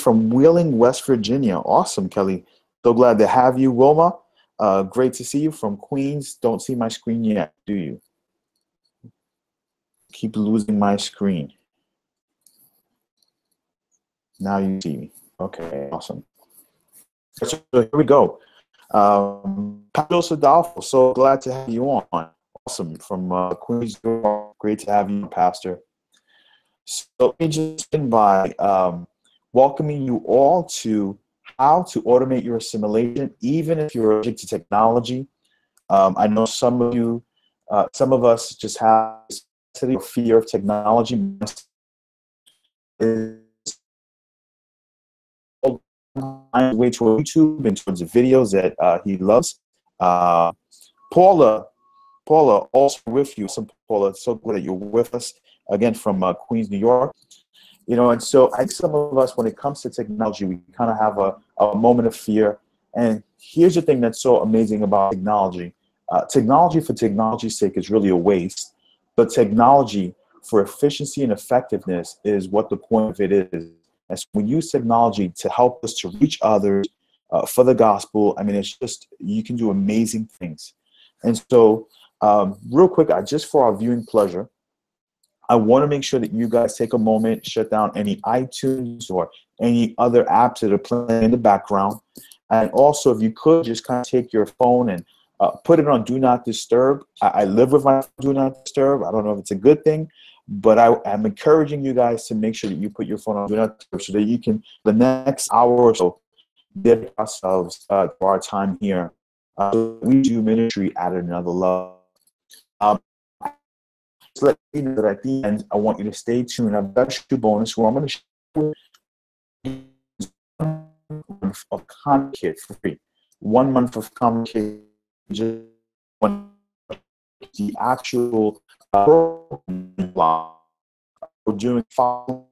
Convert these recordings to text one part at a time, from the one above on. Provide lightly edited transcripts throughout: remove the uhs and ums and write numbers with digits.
from Wheeling, West Virginia. Awesome, Kelly. So glad to have you. Wilma, great to see you from Queens. Don't see my screen yet, do you? Keep losing my screen. Now you see me. Okay, awesome. So here we go. Pablo Sadalfo, so glad to have you on. Awesome, from Queens, New York. Great to have you, Pastor. So let me just begin by welcoming you all to how to automate your assimilation, even if you're allergic to technology. I know some of you, some of us just have this fear of technology. Way toward YouTube and towards the videos that he loves. Paula, also with you. Some Paula, so glad that you're with us again from Queens, New York. You know, and so I think some of us, when it comes to technology, we kind of have a moment of fear. And here's the thing that's so amazing about technology. Technology for technology's sake is really a waste, but technology for efficiency and effectiveness is what the point of it is. And so we use technology to help us to reach others for the gospel. I mean, it's just, you can do amazing things. And so real quick, just for our viewing pleasure, I want to make sure that you guys take a moment, shut down any iTunes or any other apps that are playing in the background. And also, if you could, just kind of take your phone and put it on Do Not Disturb. I live with my Do Not Disturb. I don't know if it's a good thing, but I'm encouraging you guys to make sure that you put your phone on Do Not Disturb so that you can, the next hour or so, get ourselves to our time here. We do ministry at another level. Just let you know that at the end, I want you to stay tuned. I've got a bonus where I'm going to share of Comic Kit for free. 1 month of Comic Kit, just the actual block. We're doing follow.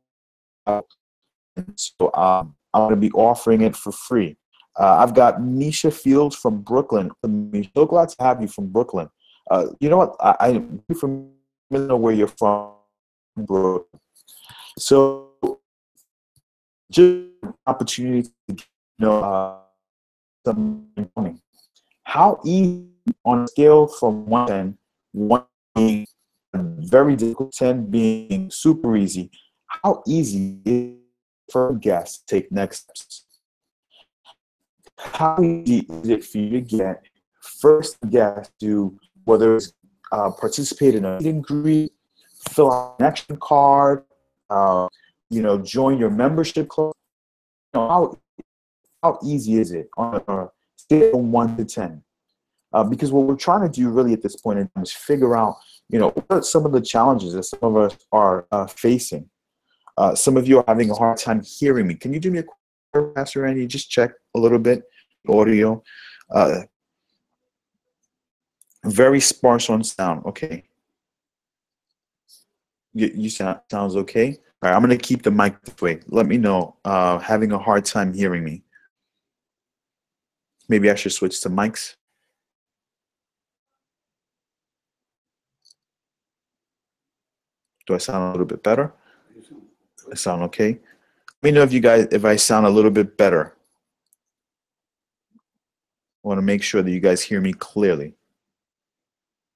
So I'm going to be offering it for free. I've got Nisha Fields from Brooklyn. I'm so glad to have you from Brooklyn. You know what? I'm from know where you're from, bro. So just an opportunity to know something. How easy on a scale from 1 to 10, 1 being very difficult, 10 being super easy, how easy is it for a guest to take next steps? How easy is it for you to get first guest to, whether it's participate in a meet and greet, fill out a connection card, you know, join your membership club? You know, how easy is it on a scale from 1 to 10? Because what we're trying to do really at this point in time is figure out, you know, what are some of the challenges that some of us are facing. Some of you are having a hard time hearing me. Can you do me a quick, Pastor Randy? Just check a little bit audio. Very sparse on sound. Okay. You sounds okay. All right, I'm gonna keep the mic this way. Let me know. Having a hard time hearing me. Maybe I should switch to mics. Do I sound a little bit better? I sound okay. Let me know if you guys, if I sound a little bit better. I want to make sure that you guys hear me clearly.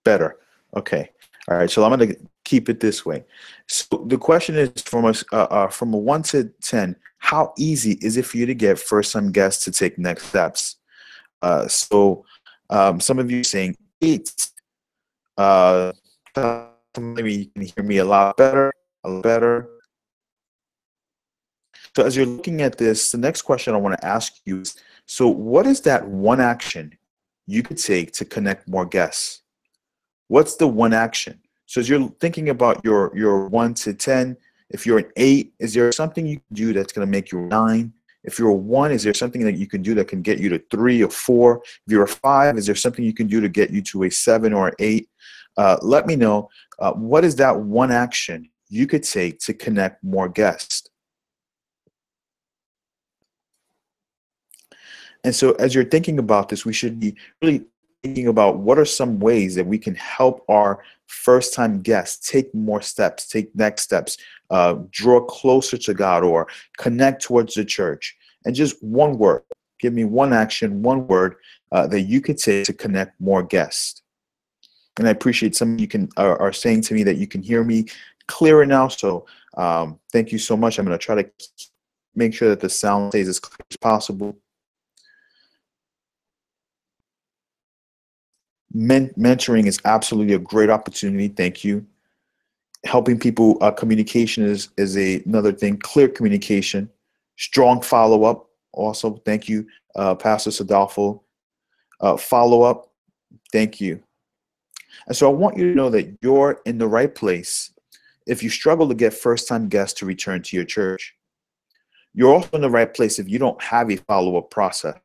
Better. Okay. All right. So I'm going to keep it this way. So the question is from a 1 to 10, how easy is it for you to get first-time guests to take next steps? So some of you are saying 8. Maybe you can hear me a lot better, a little better. So as you're looking at this, the next question I want to ask you is, so what is that one action you could take to connect more guests? What's the one action? So as you're thinking about your 1 to 10, if you're an 8, is there something you can do that's going to make you a 9? If you're a 1, is there something that you can do that can get you to 3 or 4? If you're a 5, is there something you can do to get you to a 7 or an 8? Let me know. What is that one action you could take to connect more guests? And so as you're thinking about this, we should be really thinking about what are some ways that we can help our first-time guests take more steps, take next steps, draw closer to God, or connect towards the church. And just one word, give me one action, one word that you could take to connect more guests. And I appreciate some of you are saying to me that you can hear me clearer now. So thank you so much. I'm going to try to make sure that the sound stays as clear as possible. Mentoring is absolutely a great opportunity. Thank you. Helping people, communication is another thing. Clear communication, strong follow-up. Also, thank you, Pastor Sadolfo. Follow-up, thank you. And so I want you to know that you're in the right place if you struggle to get first-time guests to return to your church. You're also in the right place if you don't have a follow-up process.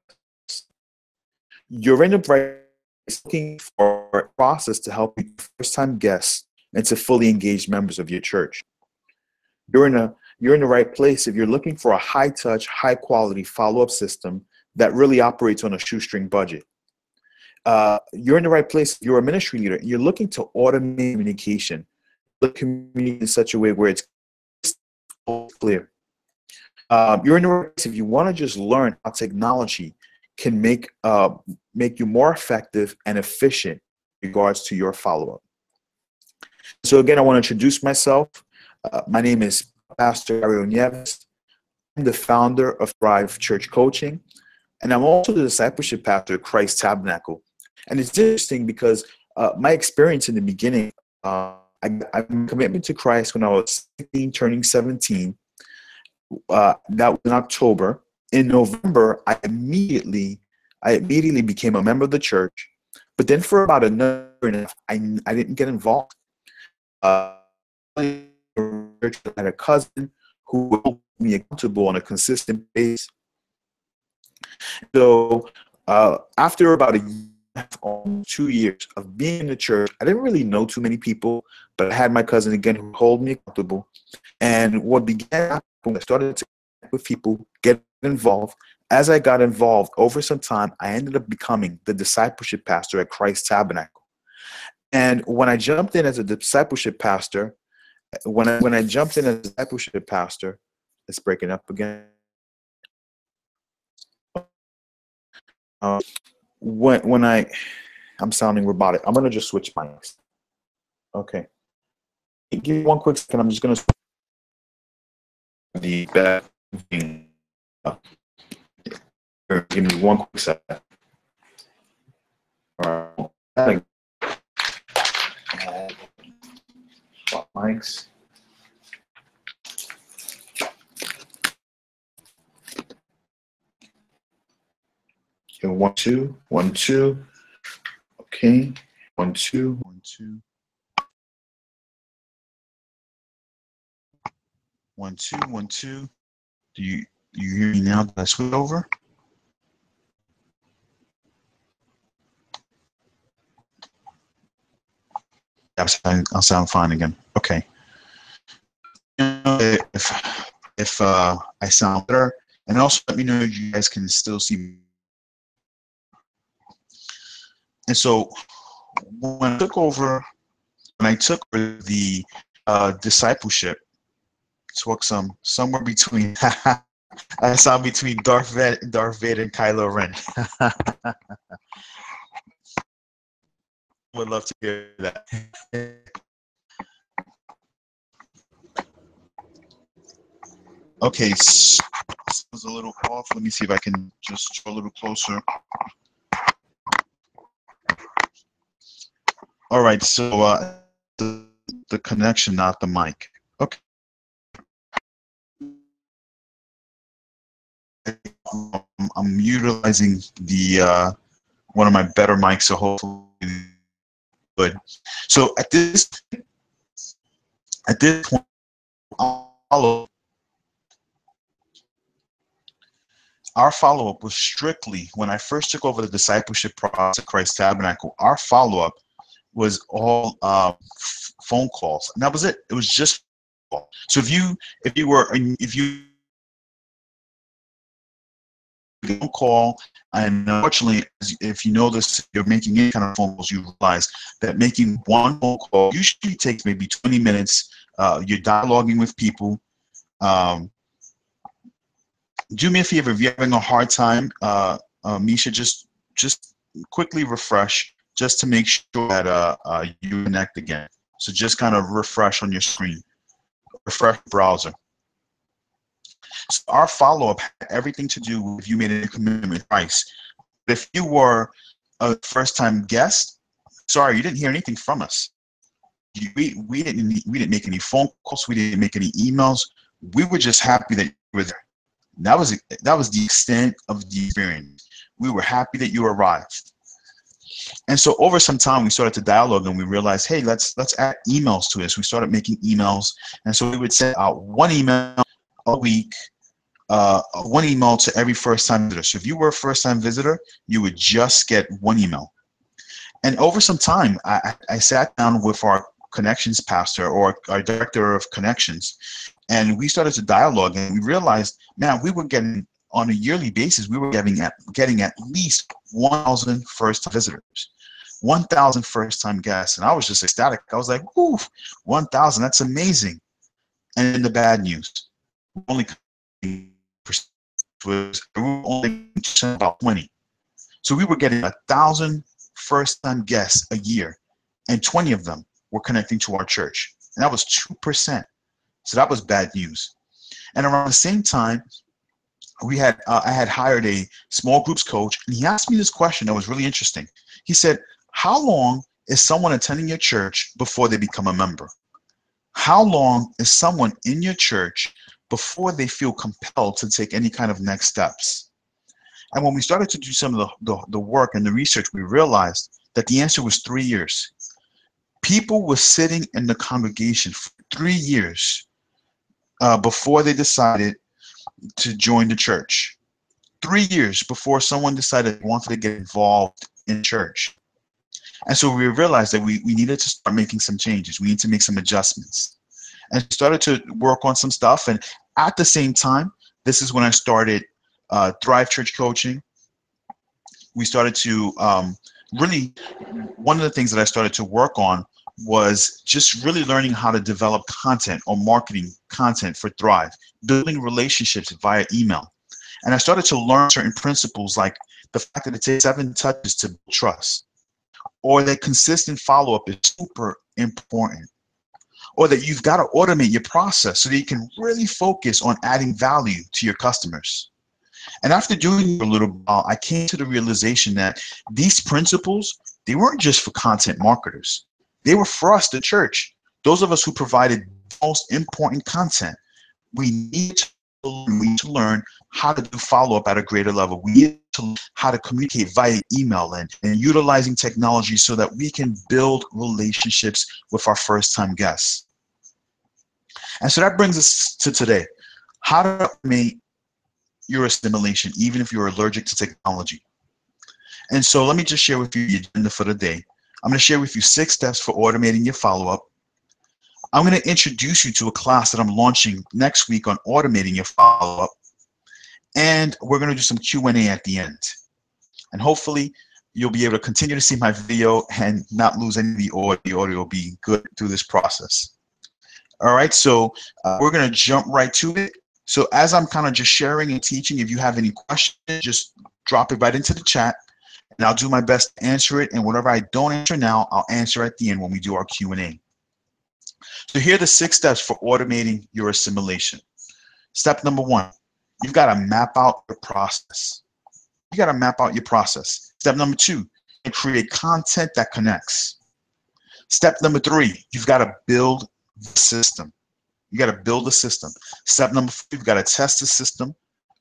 You're in the right place looking for a process to help you first-time guests and to fully engaged members of your church. You're in the right place if you're looking for a high-touch, high-quality follow-up system that really operates on a shoestring budget. You're in the right place if you're a ministry leader. You're looking to automate communication, communicate in such a way where it's clear. You're in the right place if you want to just learn how technology can make you more effective and efficient in regards to your follow-up. So again, I want to introduce myself. My name is Pastor Mario Nieves. I'm the founder of Thrive Church Coaching, and I'm also the discipleship pastor at Christ Tabernacle. And it's interesting because my experience in the beginning, I made a commitment to Christ when I was 16, turning 17. That was in October. In November, I immediately became a member of the church. But then for about another year and a half, I didn't get involved. I had a cousin who held me accountable on a consistent basis. So after about a year, almost 2 years of being in the church, I didn't really know too many people, but I had my cousin again who held me accountable. And what began when I started to connect with people, get involved. As I got involved over some time, I ended up becoming the discipleship pastor at Christ Tabernacle. And when I jumped in as a discipleship pastor, it's breaking up again. I'm sounding robotic. I'm gonna just switch mics. Okay. Give me one quick second. I'm just gonna the back thing. Give me one quick second. All right. Mics. Okay, 1 2 1 2. Okay, 1 2 1 2 1 2 1 2. Do you hear me now? Did I switch over? I'll sound fine again. Okay. If I sound better, and also let me know if you guys can still see me. And so when I took over the discipleship, took somewhere between I sound between Darth Vader and Kylo Ren. Would love to hear that. Okay, so this was a little off. Let me see if I can just draw a little closer. All right, so the connection, not the mic. Okay. I'm utilizing the one of my better mics, so hopefully good. So at this point, our follow-up was strictly, when I first took over the discipleship process at Christ Tabernacle, our follow-up was all phone calls, and that was it. It was just so if you a phone call. And unfortunately, if you know this, you're making any kind of phone calls, you realize that making one phone call usually takes maybe 20 minutes. You're dialoguing with people. Do me a favor, if you're having a hard time, Misha, just quickly refresh just to make sure that you connect again. So just kind of refresh on your screen, refresh the browser. So our follow-up had everything to do with if you made a commitment with Christ. But if you were a first-time guest, sorry, you didn't hear anything from us. We didn't make any phone calls. We didn't make any emails. We were just happy that you were there. That was the extent of the experience. We were happy that you arrived. And so over some time, we started to dialogue, and we realized, hey, let's add emails to this. We started making emails, and so we would send out one email a week, one email to every first-time visitor. So if you were a first-time visitor, you would just get one email. And over some time, I sat down with our connections pastor, or our director of connections, and we started to dialogue, and we realized, man, we were getting, on a yearly basis, we were getting at least 1,000 first-time visitors, 1,000 first-time guests. And I was just ecstatic. I was like, whoo, 1,000, that's amazing. And then the bad news, only was only about 20. So we were getting 1,000 first-time guests a year, and 20 of them were connecting to our church. And that was 2%. So that was bad news. And around the same time, I had hired a small groups coach, and he asked me this question that was really interesting. He said, how long is someone attending your church before they become a member? How long is someone in your church before they feel compelled to take any kind of next steps? And when we started to do some of the work and the research, we realized that the answer was 3 years. People were sitting in the congregation for 3 years before they decided to join the church. 3 years before someone decided they wanted to get involved in church. And so we realized that we needed to start making some changes. We need to make some adjustments. And started to work on some stuff. And at the same time, this is when I started Thrive Church Coaching. We started to really, one of the things that I started to work on was just really learning how to develop content or marketing content for Thrive, building relationships via email. And I started to learn certain principles, like the fact that it takes 7 touches to build trust, or that consistent follow-up is super important, or that you've got to automate your process so that you can really focus on adding value to your customers. And after doing it a little while, I came to the realization that these principles, they weren't just for content marketers. They were for us, the church, those of us who provided the most important content. We need to learn how to do follow-up at a greater level. We need to learn how to communicate via email and utilizing technology so that we can build relationships with our first-time guests. And so that brings us to today. How to automate your assimilation, even if you're allergic to technology. And so let me just share with you the agenda for the day. I'm going to share with you 6 steps for automating your follow-up. I'm going to introduce you to a class that I'm launching next week on automating your follow-up. And we're going to do some Q&A at the end. And hopefully, you'll be able to continue to see my video and not lose any of the audio. The audio will be good through this process. All right, so we're going to jump right to it. So as I'm kind of just sharing and teaching, if you have any questions, just drop it right into the chat, and I'll do my best to answer it. And whatever I don't answer now, I'll answer at the end when we do our Q&A. So here are the 6 steps for automating your assimilation. Step number 1, you've got to map out your process. You got to map out your process. Step number 2, create content that connects. Step number 3, you've got to build the system. You got to build the system. Step number 4, you've got to test the system,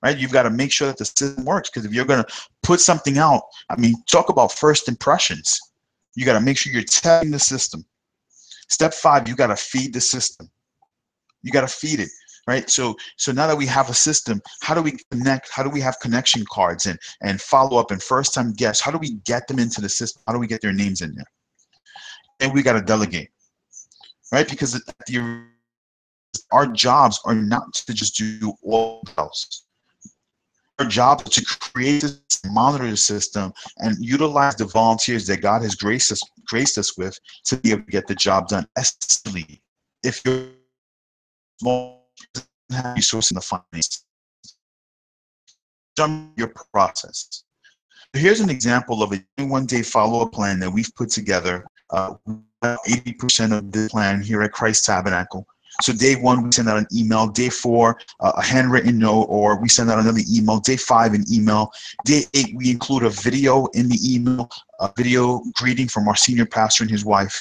right? You've got to make sure that the system works, because if you're going to put something out, I mean, talk about first impressions. You got to make sure you're testing the system. Step 5, you got to feed the system. You got to feed it, right? So now that we have a system, how do we connect? How do we have connection cards and follow up and first time guests? How do we get them into the system? How do we get their names in there? And we got to delegate, right? Because our jobs are not to just do all else. our job is to create this, monitor the system, and utilize the volunteers that God has graced us with to be able to get the job done. Especially if you're small, have resources in the finance, your process. Here's an example of a 21-day follow-up plan that we've put together. 80% of the plan here at Christ Tabernacle. So day 1, we send out an email. Day 4, a handwritten note, or we send out another email. Day 5, an email. Day 8, we include a video in the email, a video greeting from our senior pastor and his wife.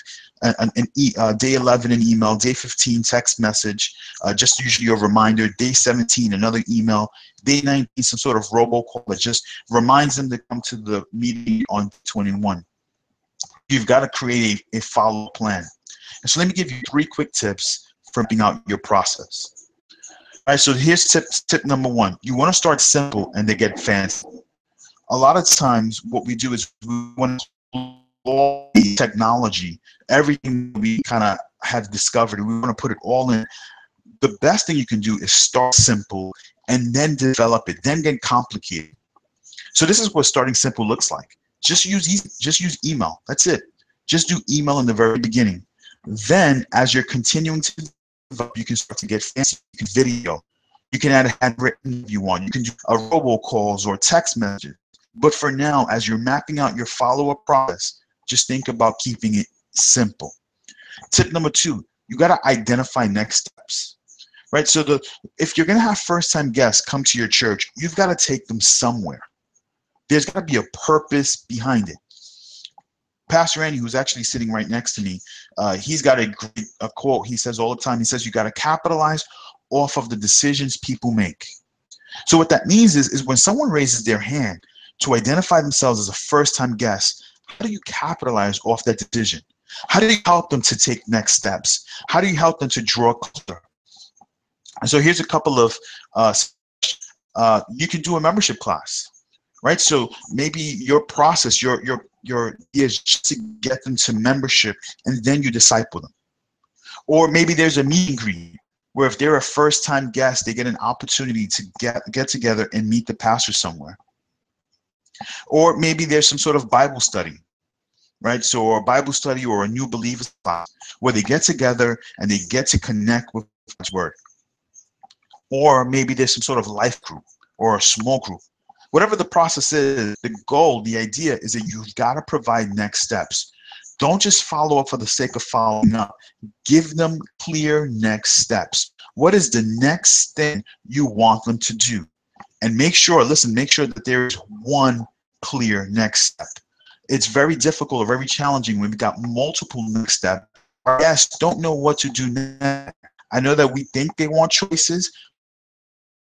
Day 11, an email. Day 15, text message, just usually a reminder. Day 17, another email. Day 19, some sort of robocall that just reminds them to come to the meeting on 21. You've got to create a follow-up plan. And so let me give you 3 quick tips for mapping out your process. All right, so here's tip number 1. You want to start simple and then get fancy. A lot of times what we do is we want to technology, everything we kind of have discovered, we want to put it all in. The best thing you can do is start simple and then develop it, then get complicated. So this is what starting simple looks like. Just use email. That's it. Just do email in the very beginning. Then, as you're continuing to develop, you can start to get fancy. You can video. You can add a handwritten if you want. You can do a robocalls or text messages. But for now, as you're mapping out your follow-up process, just think about keeping it simple. Tip number 2, you got to identify next steps. Right? So if you're going to have first-time guests come to your church, you've got to take them somewhere. There's got to be a purpose behind it. Pastor Andy, who's actually sitting right next to me, he's got a quote he says all the time. He says, you got to capitalize off of the decisions people make. So what that means is when someone raises their hand to identify themselves as a first-time guest, how do you capitalize off that decision? How do you help them to take next steps? How do you help them to draw closer? And so here's a couple of, you can do a membership class. Right, so maybe your process, your is just to get them to membership, and then you disciple them. Or maybe there's a meet and greet where if they're a first-time guest, they get an opportunity to get together and meet the pastor somewhere. Or maybe there's some sort of Bible study, right? So a Bible study or a new believers class where they get together and they get to connect with God's word. Or maybe there's some sort of life group or a small group. Whatever the process is, the goal, the idea is that you've got to provide next steps. Don't just follow up for the sake of following up. Give them clear next steps. What is the next thing you want them to do? And make sure that there is one clear next step. It's very difficult or very challenging when we've got multiple next steps. Our guests don't know what to do next. I know that we think they want choices,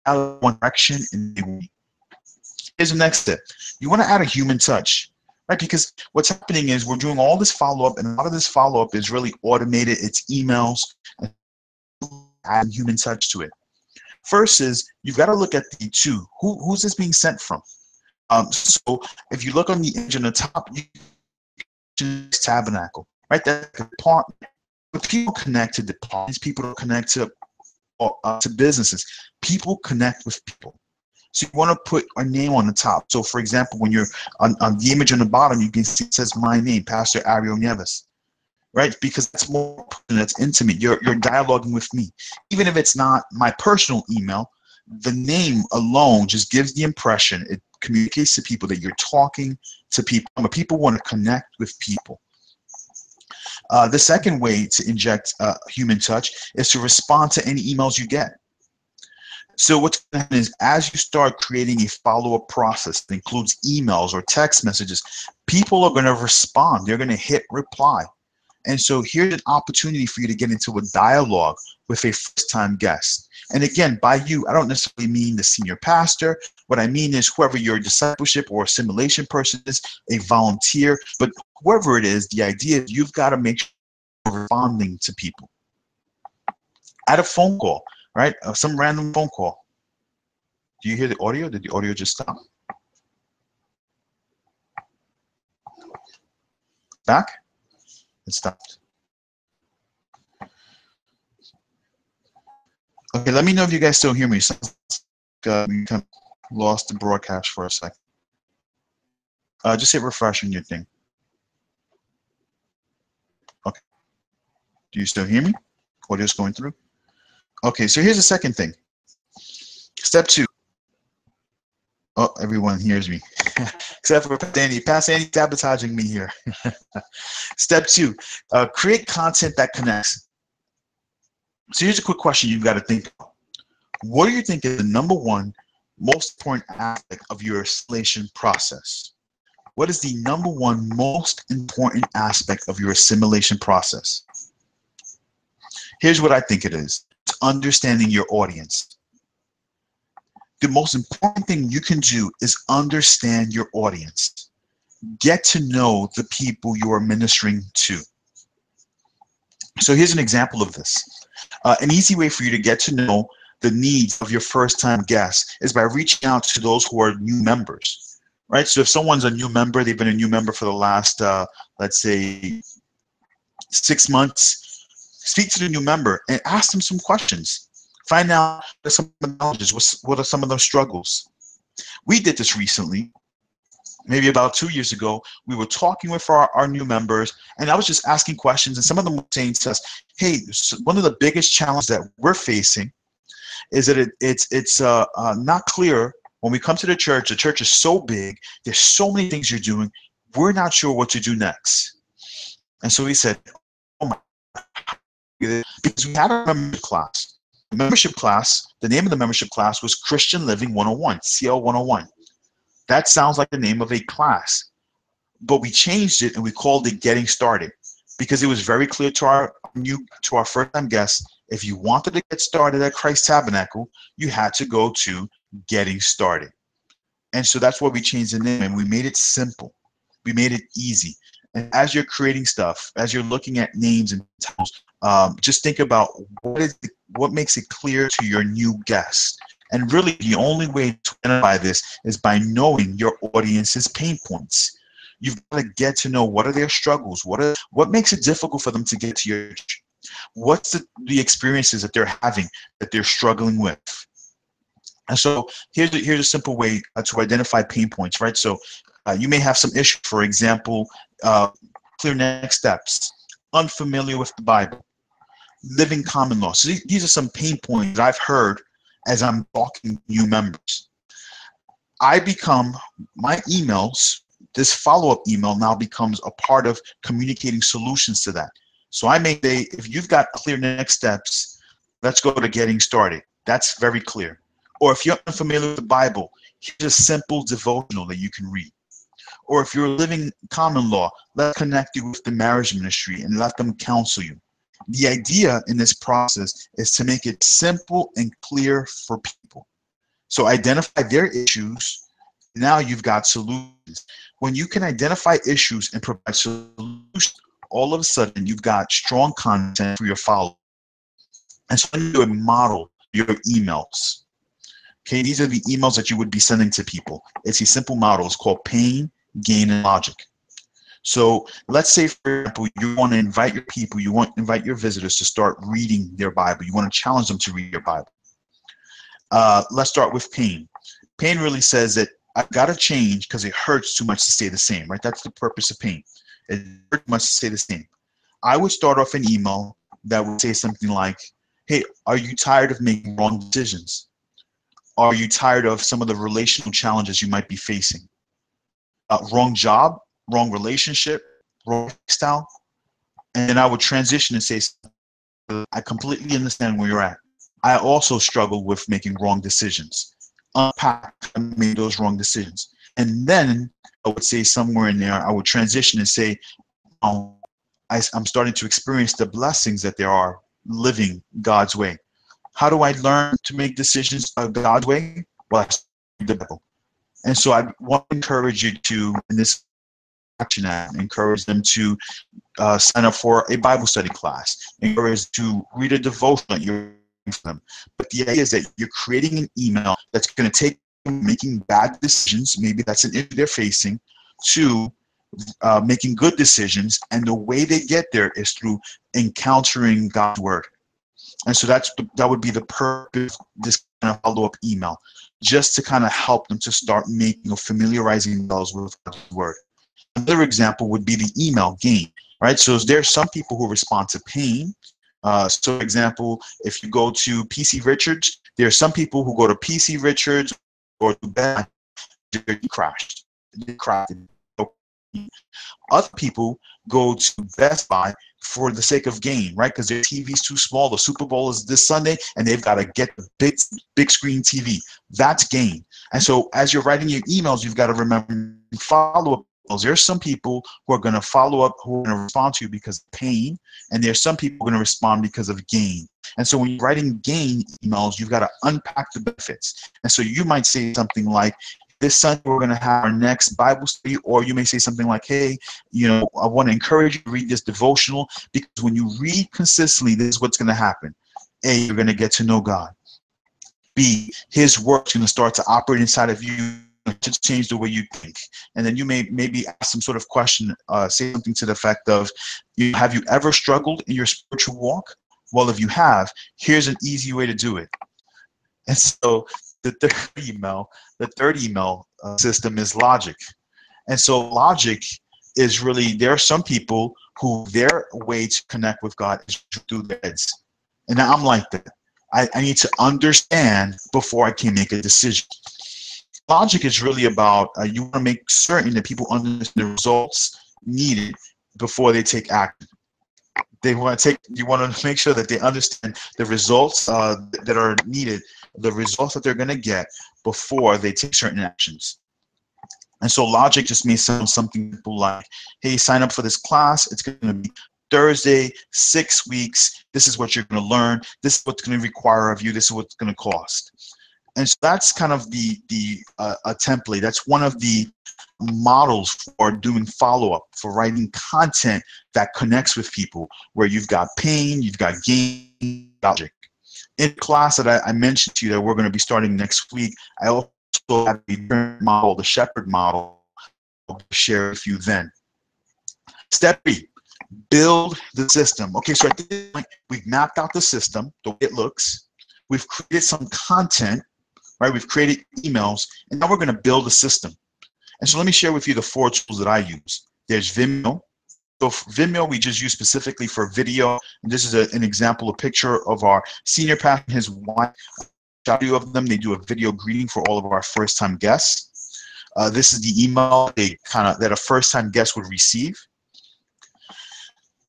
out of one direction, and they won't. Here's the next step. You want to add a human touch, right? Because what's happening is we're doing all this follow-up, and a lot of this follow-up is really automated. It's emails, and add human touch to it. First is you've got to look at the 2. Who's this being sent from? So if you look on the image on the top, you Tabernacle, right? That's the part. People connect to departments. People connect to businesses. People connect with people. So you want to put a name on the top. So for example, when you're on the image on the bottom, you can see it says my name, Pastor Ariel Nieves, right? Because that's more, that's intimate. You're dialoguing with me. Even if it's not my personal email, the name alone just gives the impression, it communicates to people that you're talking to people. People want to connect with people. The second way to inject human touch is to respond to any emails you get. So what's going to happen is as you start creating a follow-up process that includes emails or text messages, people are going to respond. They're going to hit reply. And so here's an opportunity for you to get into a dialogue with a first-time guest. And again, by you, I don't necessarily mean the senior pastor. What I mean is whoever your discipleship or assimilation person is, a volunteer, but whoever it is, the idea is you've got to make sure you're responding to people. Add a phone call. Right? Some random phone call. Do you hear the audio? Did the audio just stop? Back? It stopped. Okay, let me know if you guys still hear me. Lost the broadcast for a second. Just hit refresh on your thing. Okay. Do you still hear me? Audio's going through? Okay, so here's the second thing. Step 2. Oh, everyone hears me. Except for Danny. Pastor Andy sabotaging me here. Step 2. Create content that connects. So here's a quick question you've got to think about. What do you think is the number one most important aspect of your assimilation process? What is the number one most important aspect of your assimilation process? Here's what I think it is. It's understanding your audience. The most important thing you can do is understand your audience. Get to know the people you are ministering to. So here's an example of this. An easy way for you to get to know the needs of your first-time guests is by reaching out to those who are new members, right? So if someone's a new member, they've been a new member for the last, let's say, 6 months, speak to the new member and ask them some questions. Find out what are some of the challenges, what are some of those struggles. We did this recently. Maybe about 2 years ago, we were talking with our new members, and I was just asking questions, and some of them were saying to us, hey, one of the biggest challenges that we're facing is that it's not clear when we come to the church is so big, there's so many things you're doing, we're not sure what to do next. And so we said, oh my God, because we had a membership class. The membership class, the name of the membership class was Christian Living 101, CL 101. That sounds like the name of a class, but we changed it and we called it Getting Started because it was very clear to our first-time guests, if you wanted to get started at Christ Tabernacle, you had to go to Getting Started. And so that's why we changed the name, and we made it simple. We made it easy. And as you're creating stuff, as you're looking at names and titles, just think about what makes it clear to your new guests. And really, the only way to identify this is by knowing your audience's pain points. You've got to get to know what are their struggles, what makes it difficult for them to get to your church, what's the experiences that they're having that they're struggling with. And so here's a simple way to identify pain points, right? So you may have some issue, for example, clear next steps, unfamiliar with the Bible, living common law. So these are some pain points that I've heard as I'm talking to new members. My emails, this follow-up email now becomes a part of communicating solutions to that. So I may say, if you've got clear next steps, let's go to Getting Started. That's very clear. Or if you're unfamiliar with the Bible, here's a simple devotional that you can read. Or if you're living common law, let's connect you with the marriage ministry and let them counsel you. The idea in this process is to make it simple and clear for people. So identify their issues. Now you've got solutions. When you can identify issues and provide solutions, all of a sudden you've got strong content for your followers. And so you would model your emails. Okay, these are the emails that you would be sending to people. It's a simple model. It's called Pain, Gain, and Logic. So let's say, for example, you want to invite your people, you want to invite your visitors to start reading their Bible. You want to challenge them to read your Bible. Let's start with pain. Pain really says that I've got to change because it hurts too much to stay the same, right? That's the purpose of pain. It hurts too much to stay the same. I would start off an email that would say something like, hey, are you tired of making wrong decisions? Are you tired of some of the relational challenges you might be facing? Wrong job, wrong relationship, wrong style? And then I would transition and say, I completely understand where you're at. I also struggle with making wrong decisions. Unpack and made those wrong decisions. And then I would say somewhere in there, I would transition and say, I'm starting to experience the blessings that there are living God's way. How do I learn to make decisions God's way? Well, I study the Bible. And so I want to encourage you to, in this action, encourage them to sign up for a Bible study class, encourage to read a devotion that you're reading for them. But the idea is that you're creating an email that's going to take them making bad decisions, maybe that's an issue they're facing, to making good decisions. And the way they get there is through encountering God's word. And so that would be the purpose of this kind of follow-up email. just to kind of help them to start making or familiarizing themselves with God's word. Another example would be the email game, right? So there are some people who respond to pain. So, for example, if you go to PC Richards, there are some people who go to PC Richards or to bed, they crashed. They crashed. Other people go to Best Buy for the sake of gain, right? Because their TV's too small. The Super Bowl is this Sunday, and they've got to get the big screen TV. That's gain. And so as you're writing your emails, you've got to remember follow-up. There's some people who are going to follow up, who are going to respond to you because of pain, and there's some people who are going to respond because of gain. And so when you're writing gain emails, you've got to unpack the benefits. And so you might say something like, this Sunday we're going to have our next Bible study, or you may say something like, hey, I want to encourage you to read this devotional, because when you read consistently, this is what's going to happen. A, you're going to get to know God. B, his work's going to start to operate inside of you to change the way you think. And then you may maybe ask some sort of question, say something to the effect of, have you ever struggled in your spiritual walk? Well, if you have, here's an easy way to do it. And so the third email system is logic. And so logic is really, there are some people who their way to connect with God is through their heads. And I'm like that. I need to understand before I can make a decision. Logic is really about, you want to make certain that people understand the results needed before they take action. You want to make sure that they understand the results that are needed, the results that they're going to get before they take certain actions. And so logic just may sound something simple like, hey, sign up for this class. It's going to be Thursday, 6 weeks. This is what you're going to learn. This is what's going to require of you. This is what's going to cost. And so that's kind of a template. That's one of the models for doing follow-up, for writing content that connects with people, where you've got pain, you've got gain, logic. In the class that I mentioned to you that we're going to be starting next week, I also have the model, the shepherd model, I'll share with you then. Step 3, build the system. Okay, so at this point, we've mapped out the system, the way it looks. We've created some content, right? We've created emails, and now we're going to build a system. And so let me share with you the 4 tools that I use. There's Vimeo. So Vimeo we just use specifically for video. And this is an example, a picture of our senior pastor and his wife. Two of them, they do a video greeting for all of our first-time guests. This is the email that a first-time guest would receive.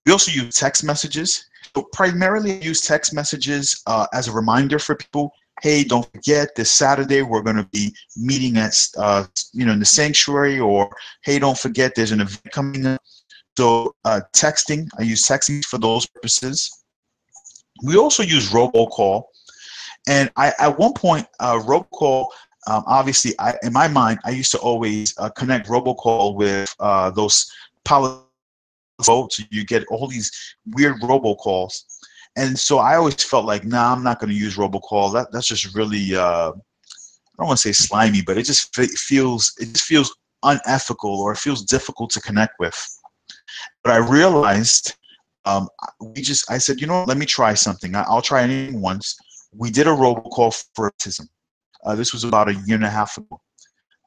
We also use text messages. So primarily I use text messages as a reminder for people. Hey, don't forget, this Saturday we're going to be meeting at in the sanctuary, or hey, don't forget, there's an event coming up. So texting, I use texting for those purposes. We also use robocall, and at one point, robocall, obviously, in my mind, I used to always connect robocall with those policy votes. You get all these weird robocalls. And so I always felt like, nah, I'm not going to use robocall. That's just really, I don't want to say slimy, but it just feels unethical, or it feels difficult to connect with. But I realized, I said, let me try something. I'll try anything once. We did a robocall for baptism. This was about 1.5 years ago.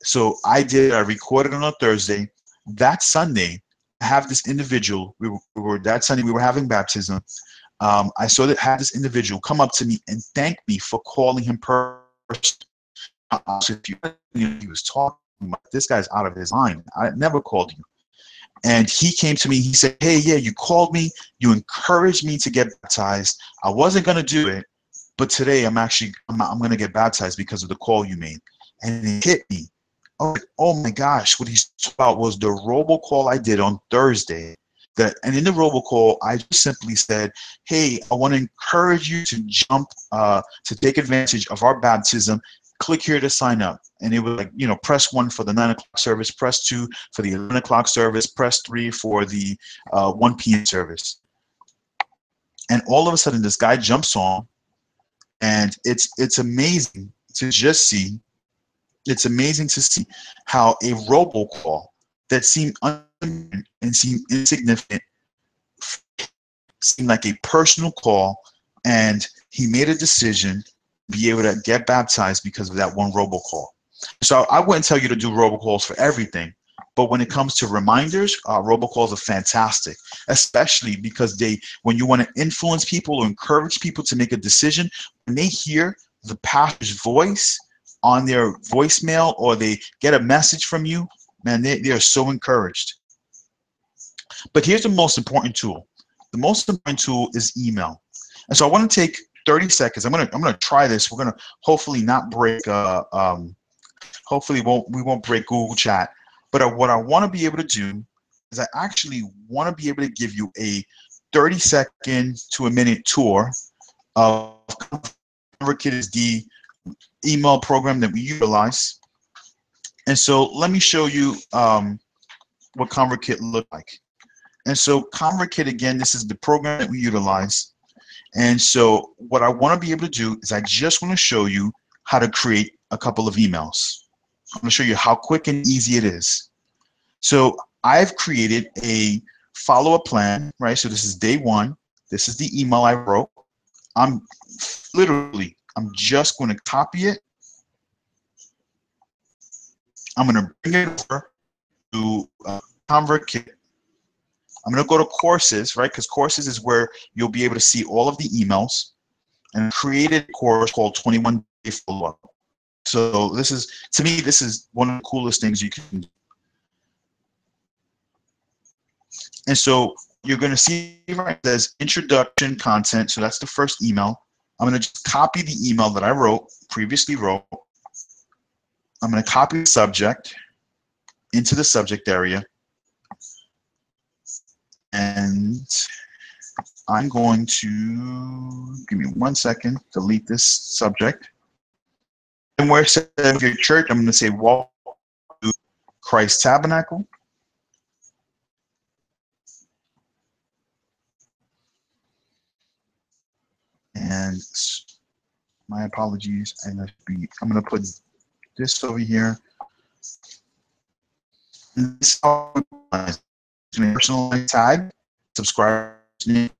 So I recorded on a Thursday. That Sunday, I have this individual. That Sunday we were having baptism. I had this individual come up to me and thank me for calling him first. He was talking about, this guy's out of his mind. I never called you. And he came to me. He said, hey, yeah, you called me. You encouraged me to get baptized. I wasn't going to do it, but today I'm going to get baptized because of the call you made. And it hit me. Oh my gosh, what he's talking about was the robocall I did on Thursday. And in the robocall, I just simply said, hey, I want to encourage you to jump, to take advantage of our baptism. Click here to sign up. And it was like, press 1 for the 9 o'clock service, press 2 for the 11 o'clock service, press 3 for the 1 p.m. service. And all of a sudden, this guy jumps on, and it's amazing to just see. It's amazing to see how a robocall that seemed and seemed insignificant seemed like a personal call, and he made a decision be able to get baptized because of that one robocall. So I wouldn't tell you to do robocalls for everything, but when it comes to reminders, robocalls are fantastic, especially because when you want to influence people or encourage people to make a decision, when they hear the pastor's voice on their voicemail or they get a message from you, man, they are so encouraged. But here's the most important tool. The most important tool is email. And so I want to take 30 seconds. I'm gonna try this. We're gonna hopefully not break. Hopefully we won't break Google Chat. But what I want to be able to do is I actually want to be able to give you a 30-second to a minute tour of ConvertKit is the email program that we utilize. And so let me show you what ConvertKit looks like. And so ConvertKit, again, this is the program that we utilize. And so what I want to be able to do is I just want to show you how to create a couple of emails. I'm going to show you how quick and easy it is. So I've created a follow-up plan, right? So this is day one. This is the email I wrote. I'm just going to copy it. I'm going to bring it over to ConvertKit. I'm going to go to courses, right? Because courses is where you'll be able to see all of the emails, and created a course called 21 Day Follow-Up. So this is, to me, this is one of the coolest things you can do. And so you're going to see right there, says introduction content. So that's the first email. I'm going to just copy the email that I previously wrote. I'm going to copy the subject into the subject area. And I'm going to, give me 1 second, delete this subject. And where it says your church, I'm going to say walk to Christ Tabernacle. And my apologies, I'm going to put this over here. And this is personalized tag, subscribe, and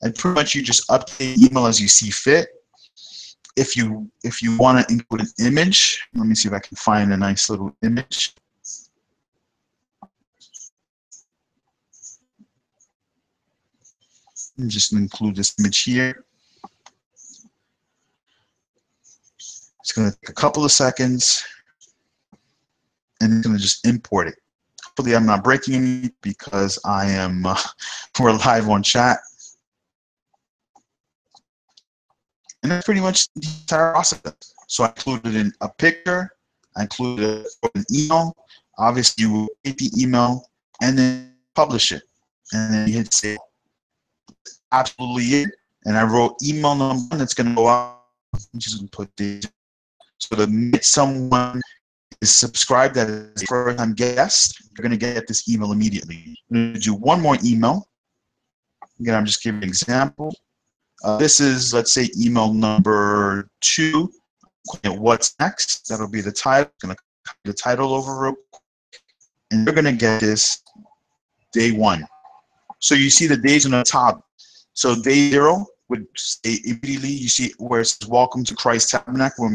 pretty much you just update email as you see fit. If you want to include an image, let me see if I can find a nice little image. And just include this image here. It's going to take a couple of seconds, and it's going to just import it. Hopefully I'm not breaking any because I am, we're live on chat. And that's pretty much the entire process. So I included in a picture, I included an email. Obviously you will get the email and then publish it. And then you hit save. Absolutely it. And I wrote email number that's going to go out. I'm just going to put this. So the minute someone is subscribed as a first-time guest, you're going to get this email immediately. I'm going to do one more email. Again, I'm just giving an example. This is, let's say, email number 2. What's next? That'll be the title. I'm going to copy the title over real quick. And you're going to get this day 1. So you see the days on the top. So day 0 would say immediately, you see where it says welcome to Christ Tabernacle, where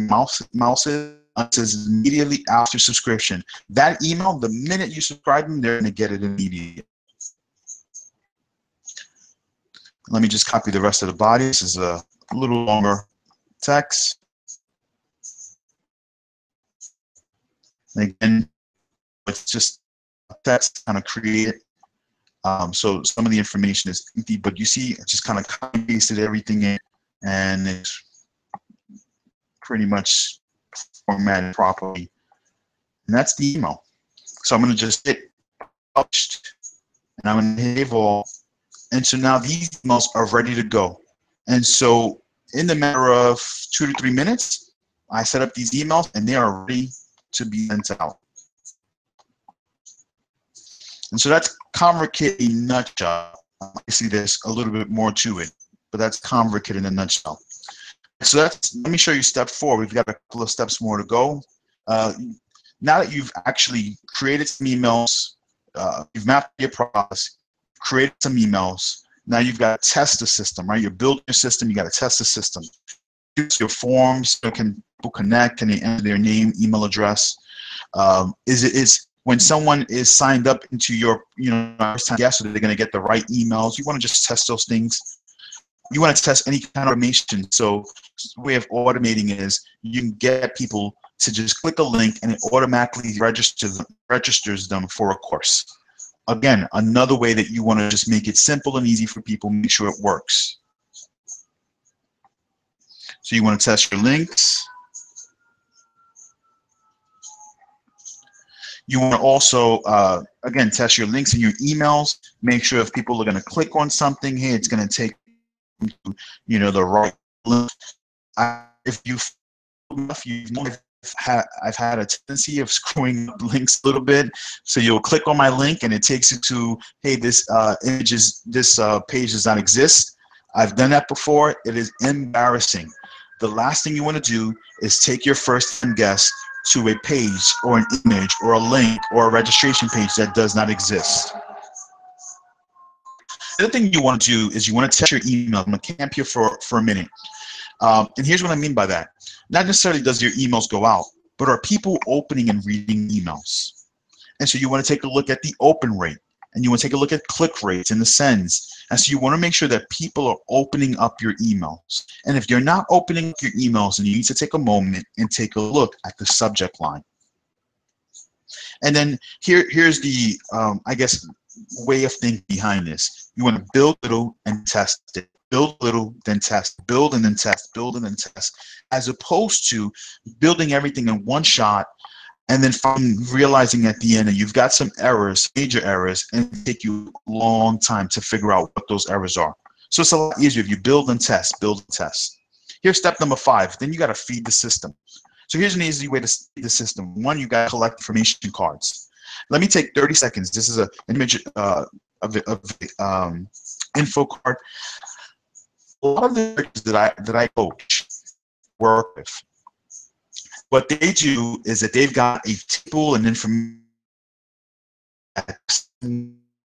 mouse is. It says immediately after subscription. That email, the minute you subscribe them, they're going to get it immediately. Let me just copy the rest of the body. This is a little longer text. And again, it's just a text kind of created. So some of the information is empty, but you see, I just kind of copy pasted everything in, and it's pretty much formatted properly. And that's the email. So I'm going to just hit published, and I'm going to hit save all. And so now these emails are ready to go. And so in the matter of 2 to 3 minutes, I set up these emails, and they are ready to be sent out. And so that's ConvertKit in a nutshell. Obviously, there's a little bit more to it, but that's ConvertKit in a nutshell. So let me show you step 4. We've got a couple of steps more to go. Now that you've actually created some emails, you've mapped your process, created some emails, now you've got to test the system, right? You're building your system, you got to test the system. use your forms, so can people connect, can they enter their name, email address? Is when someone is signed up into your, first time guest, so they're going to get the right emails. You want to just test those things. You want to test any kind of automation. So the way of automating is you can get people to just click a link and it automatically registers them for a course. Again, another way that you want to just make it simple and easy for people, make sure it works. So you want to test your links. You want to also, again, test your links and your emails. Make sure if people are going to click on something here, it's going to take them to, the right link. I've had a tendency of screwing up links a little bit. So you'll click on my link and it takes you to, hey, this page does not exist. I've done that before. It is embarrassing. The last thing you want to do is take your first-time guest to a page or an image or a link or a registration page that does not exist. The other thing you want to do is you want to test your email. I'm going to camp here for a minute. And here's what I mean by that. Not necessarily does your emails go out, but are people opening and reading emails? And so you want to take a look at the open rate, and you want to take a look at click rates and the sends. And so you want to make sure that people are opening up your emails. And if you're not opening up your emails, then you need to take a moment and take a look at the subject line. And then here's the, I guess, way of thinking behind this. You want to build little and test it. Build little, then test. Build and then test. Build and then test. As opposed to building everything in one shot and then realizing at the end that you've got some errors, major errors, and it take you a long time to figure out what those errors are. So it's a lot easier if you build and test, build and test. Here's step number 5. Then you got to feed the system. So here's an easy way to feed the system. One, you got to collect information cards. Let me take 30 seconds. This is an image of info card. A lot of the churches that I coach work with, what they do is that they've got a table and information,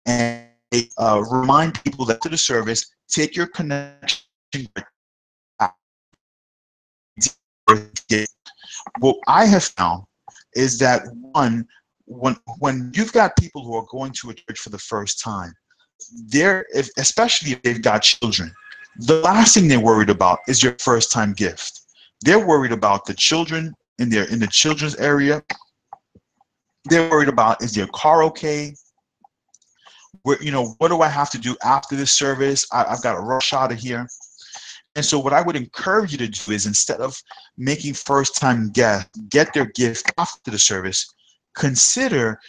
and they remind people that to the service, take your connection. What I have found is that when you've got people who are going to a church for the first time, especially if they've got children, the last thing they're worried about is your first time gift. They're worried about the children in the children's area. They're worried about, is their car okay? What do I have to do after this service? I've got to rush out of here. And so what I would encourage you to do is, instead of making first-time guests get their gift after the service, consider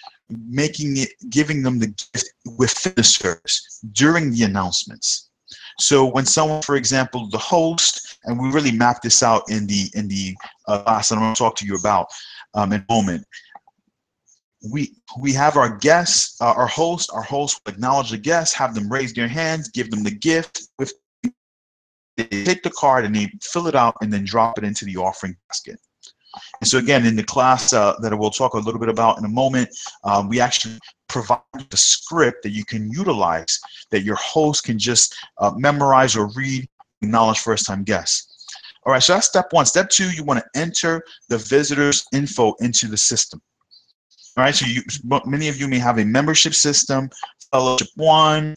giving them the gift within the service during the announcements. So when someone, for example, the host, and we really map this out in the class that I'm going to talk to you about in a moment. We have our guests, our host will acknowledge the guests, have them raise their hands, give them the gift. They take the card and they fill it out and then drop it into the offering basket. And so again, in the class that we'll talk a little bit about in a moment, we actually provide the script that you can utilize, that your host can just memorize or read, acknowledge first-time guests. All right, so that's step 1. Step 2, you want to enter the visitor's info into the system. All right, so many of you may have a membership system, Fellowship One,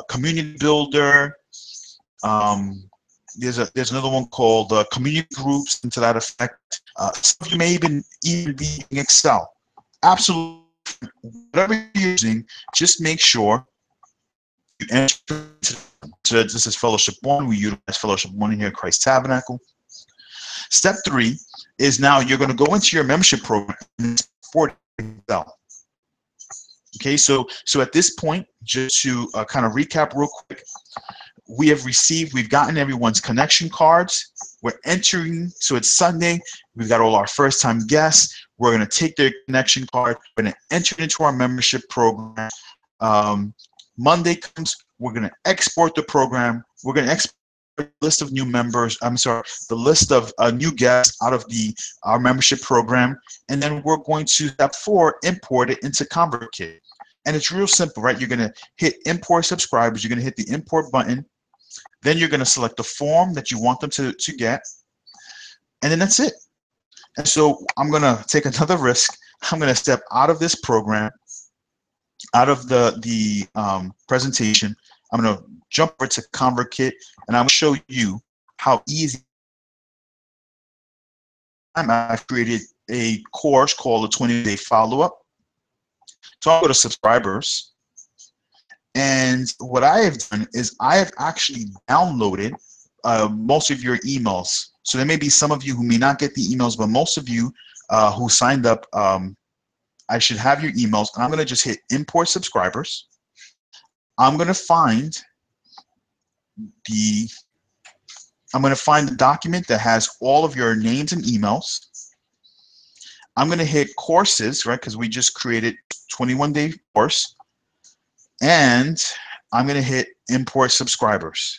Community Builder. There's another one called Community Groups, and to that effect. Some of you may even be using Excel. Absolutely, whatever you're using, just make sure you enter. So this is Fellowship One. We utilize Fellowship One here at Christ Tabernacle. Step 3 is now you're going to go into your membership program and export Excel. Okay, so at this point, just to kind of recap real quick, we've gotten everyone's connection cards. We're entering, so it's Sunday. We've got all our first-time guests. We're going to take their connection card. We're going to enter it into our membership program. Monday comes, we're going to export the program. We're going to export the list of new members. The list of new guests out of our membership program, and then we're going to step 4, import it into ConvertKit. And it's real simple, right? You're going to hit import subscribers. You're going to hit the import button. Then you're going to select the form that you want them to get, and then that's it. And so I'm going to take another risk. I'm going to step out of this program, out of the presentation. I'm going to jump over to ConvertKit, and I'm going to show you how easy. I've created a course called the 20-Day Follow-Up. So I'll go to subscribers. And what I have done is I have actually downloaded most of your emails. So there may be some of you who may not get the emails, but most of you who signed up, I should have your emails. And I'm going to just hit import subscribers. I'm going to find the document that has all of your names and emails. I'm going to hit courses, right, because we just created 21-day course. And I'm going to hit import subscribers.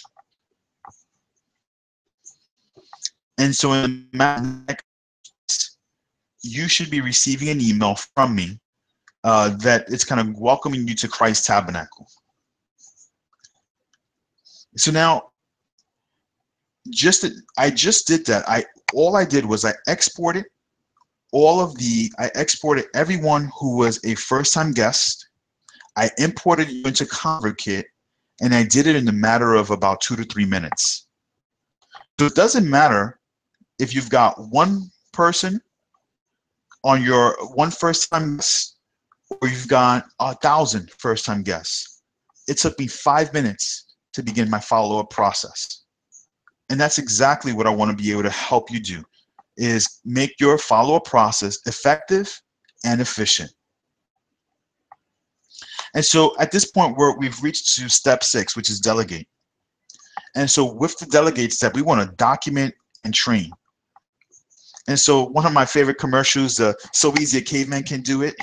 And so in the next, you should be receiving an email from me that it's kind of welcoming you to Christ Tabernacle. So now, I just did that. All I did was I exported everyone who was a first-time guest. I imported you into ConvertKit, and I did it in a matter of about 2 to 3 minutes. So it doesn't matter if you've got one person on your one first-time guest, or you've got 1,000 first-time guests. It took me 5 minutes to begin my follow-up process. And that's exactly what I want to be able to help you do, is make your follow-up process effective and efficient. And so at this point, we've reached to step 6, which is delegate. And so with the delegate step, we want to document and train. And so one of my favorite commercials, So Easy a Caveman Can Do It.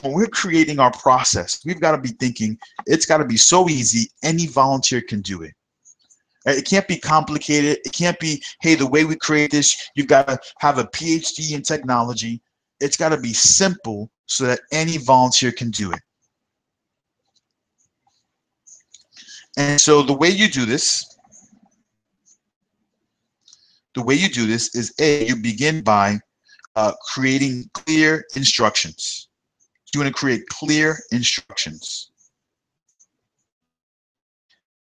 When we're creating our process, we've got to be thinking it's got to be so easy, any volunteer can do it. It can't be complicated. It can't be, hey, the way we create this, you've got to have a PhD in technology. It's got to be simple so that any volunteer can do it. And so the way you do this is you begin by creating clear instructions. You want to create clear instructions.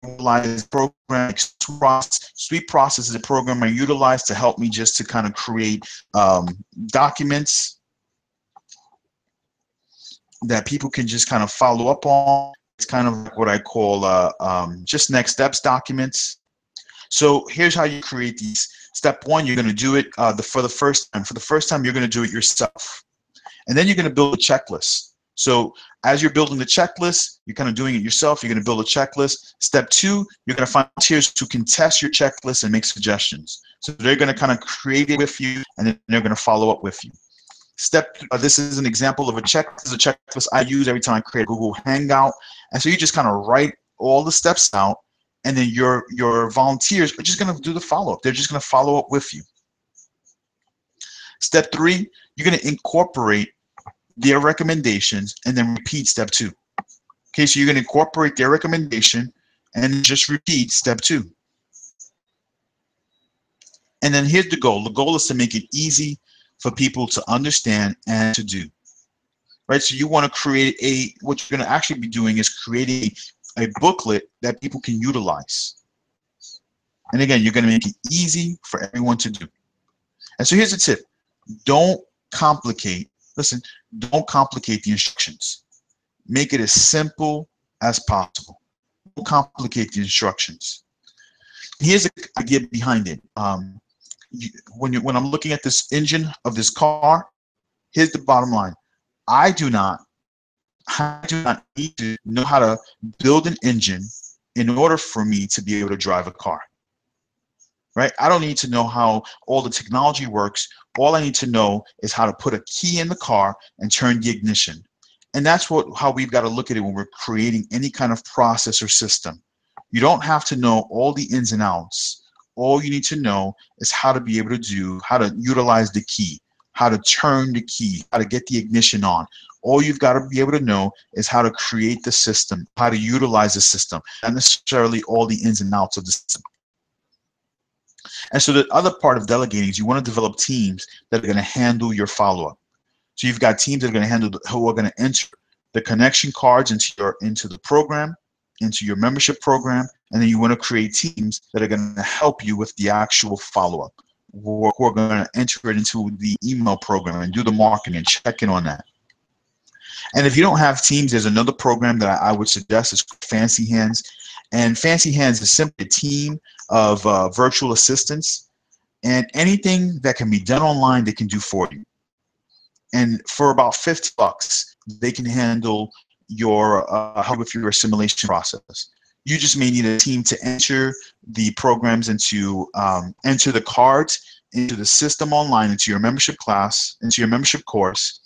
Program Sweet Process is a program I utilize to help me just to kind of create documents that people can just kind of follow up on. It's kind of what I call just next steps documents. So here's how you create these. Step 1, you're going to do it for the first time. For the first time, you're going to do it yourself. And then you're going to build a checklist. So as you're building the checklist, you're kind of doing it yourself. You're going to build a checklist. Step 2, you're going to find volunteers who can test your checklist and make suggestions. So they're going to kind of create it with you, and then they're going to follow up with you. This is an example of a checklist. This is a checklist I use every time I create a Google Hangout. And so you just kind of write all the steps out, and then your volunteers are just going to do the follow-up. They're just going to follow up with you. Step 3, you're going to incorporate their recommendations and then repeat step 2. Okay, so you're going to incorporate their recommendation and just repeat step 2. And then here's the goal. The goal is to make it easy for people to understand and to do. Right? So you want to create what you're going to actually be doing is creating a booklet that people can utilize. And again, you're going to make it easy for everyone to do. And so here's a tip. Don't complicate the instructions. Make it as simple as possible. Don't complicate the instructions. Here's the idea behind it. When I'm looking at this engine of this car, here's the bottom line. I do not need to know how to build an engine in order for me to be able to drive a car. Right? I don't need to know how all the technology works. All I need to know is how to put a key in the car and turn the ignition. And that's how we've got to look at it when we're creating any kind of process or system. You don't have to know all the ins and outs. All you need to know is how to be able to how to utilize the key, how to turn the key, how to get the ignition on. All you've got to be able to know is how to create the system, how to utilize the system, not necessarily all the ins and outs of the system. And so the other part of delegating is you want to develop teams that are going to handle your follow-up. So you've got teams that are going to handle, who are going to enter the connection cards into the program, into your membership program, and then you want to create teams that are going to help you with the actual follow-up, who are going to enter it into the email program and do the marketing and check in on that. And if you don't have teams, there's another program that I would suggest. Is Fancy Hands. And Fancy Hands is simply a team of virtual assistants, and anything that can be done online, they can do for you. And for about $50, they can handle your help with your assimilation process. You just may need a team to enter the programs into, enter the cards into the system online, into your membership class, into your membership course,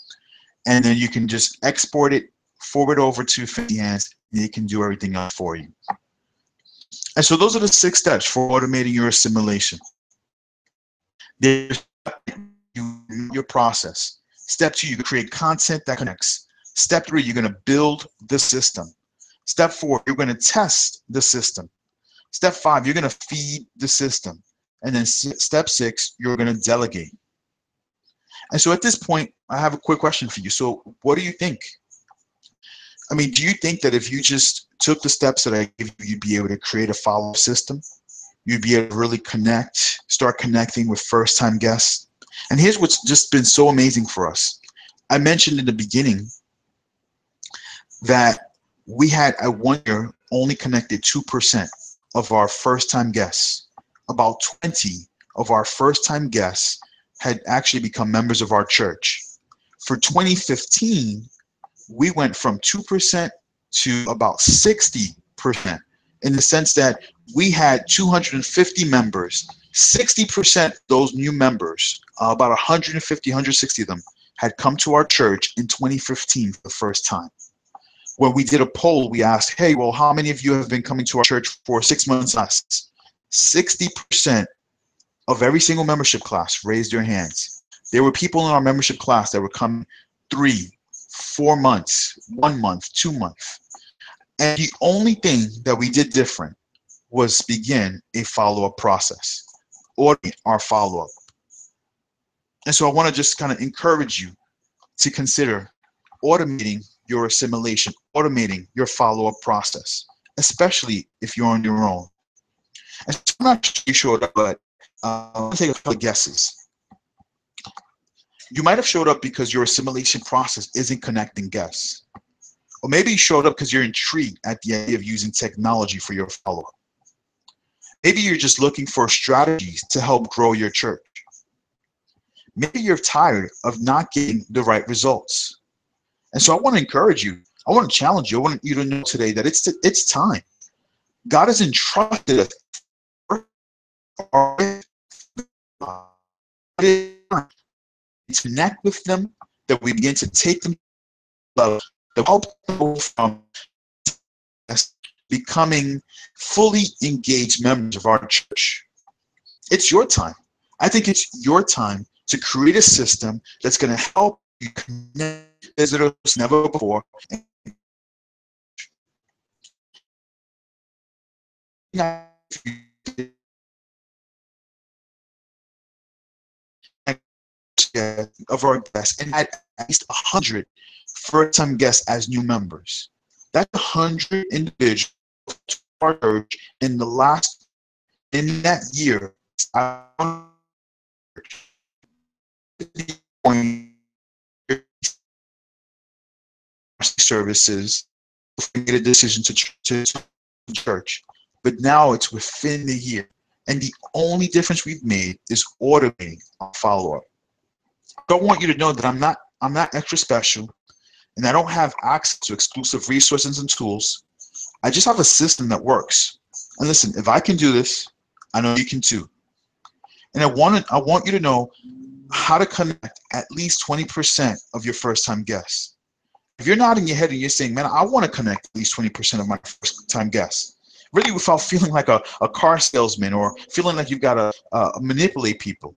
and then you can just export it, forward over to Fancy Hands, and they can do everything else for you. And so those are the 6 steps for automating your assimilation. There's your process. Step 2, you create content that connects. Step 3, you're going to build the system. Step 4, you're going to test the system. Step 5, you're going to feed the system. And then step 6, you're going to delegate. And so at this point, I have a quick question for you. So what do you think? I mean, do you think that if you just took the steps that I gave you, you'd be able to create a follow-up system? You'd be able to really start connecting with first-time guests? And here's what's just been so amazing for us. I mentioned in the beginning that we had at 1 year only connected 2% of our first-time guests. About 20 of our first-time guests had actually become members of our church. For 2015, we went from 2% to about 60%, in the sense that we had 250 members. 60% those new members, about 150, 160 of them, had come to our church in 2015 for the first time. When we did a poll, we asked, hey, well, how many of you have been coming to our church for 6 months less? 60% of every single membership class raised their hands. There were people in our membership class that were coming 3, 4 months, 1 month, 2 months. And the only thing that we did different was begin a follow-up process, automate our follow-up. And so I want to just kind of encourage you to consider automating your assimilation, automating your follow-up process, especially if you're on your own. And so I'm not sure you showed up, but I'm going to take a couple of guesses. You might have showed up because your assimilation process isn't connecting guests. Or maybe you showed up because you're intrigued at the idea of using technology for your follow-up. Maybe you're just looking for strategies to help grow your church. Maybe you're tired of not getting the right results. And so I want to encourage you. I want to challenge you. I want you to know today that it's time. God has entrusted us to connect with them, that we begin to take them to love, that help them from becoming fully engaged members of our church. It's your time. I think it's your time to create a system that's going to help you connect visitors never before. Of our guests and had at least 100 first-time guests as new members. That's 100 individuals to our church in that year. Services made a decision to church, but now it's within the year, and the only difference we've made is automating our follow-up. I want you to know that I'm not extra special, and I don't have access to exclusive resources and tools. I just have a system that works. And listen, if I can do this, I know you can too. And I want you to know how to connect at least 20% of your first-time guests. If you're nodding your head and you're saying, man, I want to connect at least 20% of my first-time guests, really without feeling like a car salesman or feeling like you've got to manipulate people,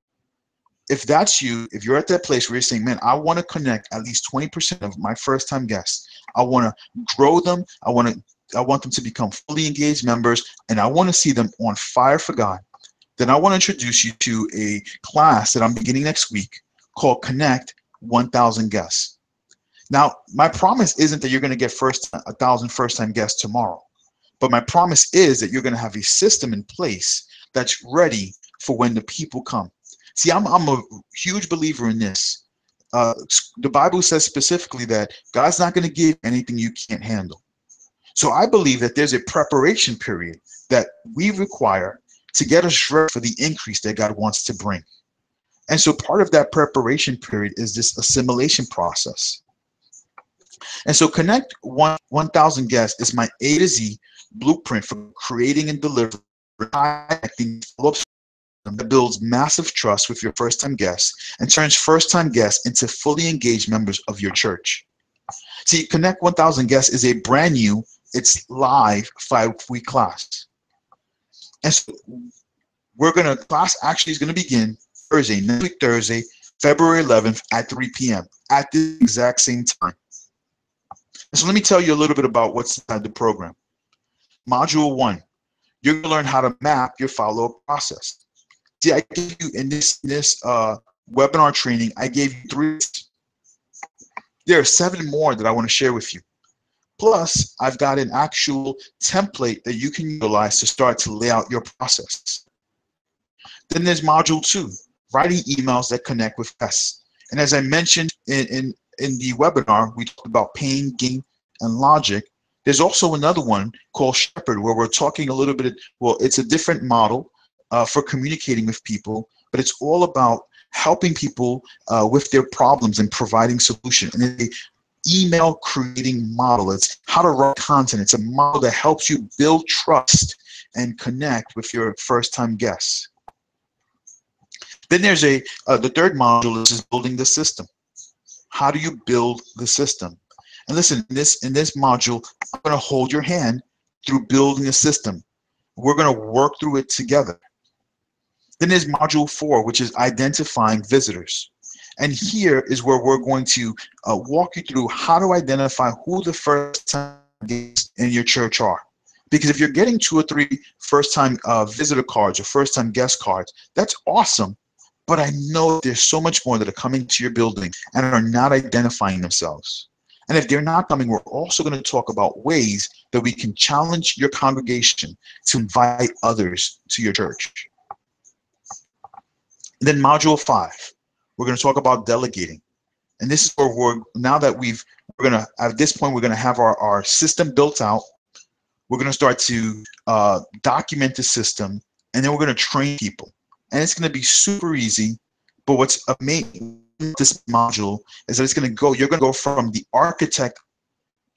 If that's you, if you're at that place where you're saying, man, I want to connect at least 20% of my first time guests. I want to grow them. I want them to become fully engaged members, and I want to see them on fire for God. Then I want to introduce you to a class that I'm beginning next week called Connect 1,000 Guests. Now, my promise isn't that you're going to get 1,000 first-time guests tomorrow, but my promise is that you're going to have a system in place that's ready for when the people come. See, I'm a huge believer in this. The Bible says specifically that God's not going to give anything you can't handle. So I believe that there's a preparation period that we require to get us ready for the increase that God wants to bring. And so part of that preparation period is this assimilation process. And so Connect 1,000 Guests is my A to Z blueprint for creating and delivering that builds massive trust with your first-time guests and turns first-time guests into fully engaged members of your church. See, Connect 1,000 Guests is a brand new, it's live 5-week class. And so class actually is going to begin Thursday, next week Thursday, February 11th at 3 p.m. at the exact same time. And so let me tell you a little bit about what's inside the program. Module 1, you're going to learn how to map your follow-up process. See, I gave you in this webinar training, I gave you 3. There are 7 more that I want to share with you. Plus, I've got an actual template that you can utilize to start to lay out your process. Then there's module 2, writing emails that connect with guests. And as I mentioned in the webinar, we talked about pain, gain, and logic. There's also another one called Shepherd, where we're talking a little bit, well, it's a different model for communicating with people, but it's all about helping people with their problems and providing solutions. And it's an email creating model. It's how to write content. It's a model that helps you build trust and connect with your first-time guests. Then there's the third module is building the system. How do you build the system? And listen, in this module, I'm going to hold your hand through building a system. We're going to work through it together. Then there's module 4, which is identifying visitors. And here is where we're going to walk you through how to identify who the first-time guests in your church are. Because if you're getting 2 or 3 first-time visitor cards or first-time guest cards, that's awesome. But I know there's so much more that are coming to your building and are not identifying themselves. And if they're not coming, we're also going to talk about ways that we can challenge your congregation to invite others to your church. And then module 5, we're going to talk about delegating. And this is where at this point, we're going to have our system built out. We're going to start to document the system, and then we're going to train people. And it's going to be super easy, but what's amazing with this module is that you're going to go from the architect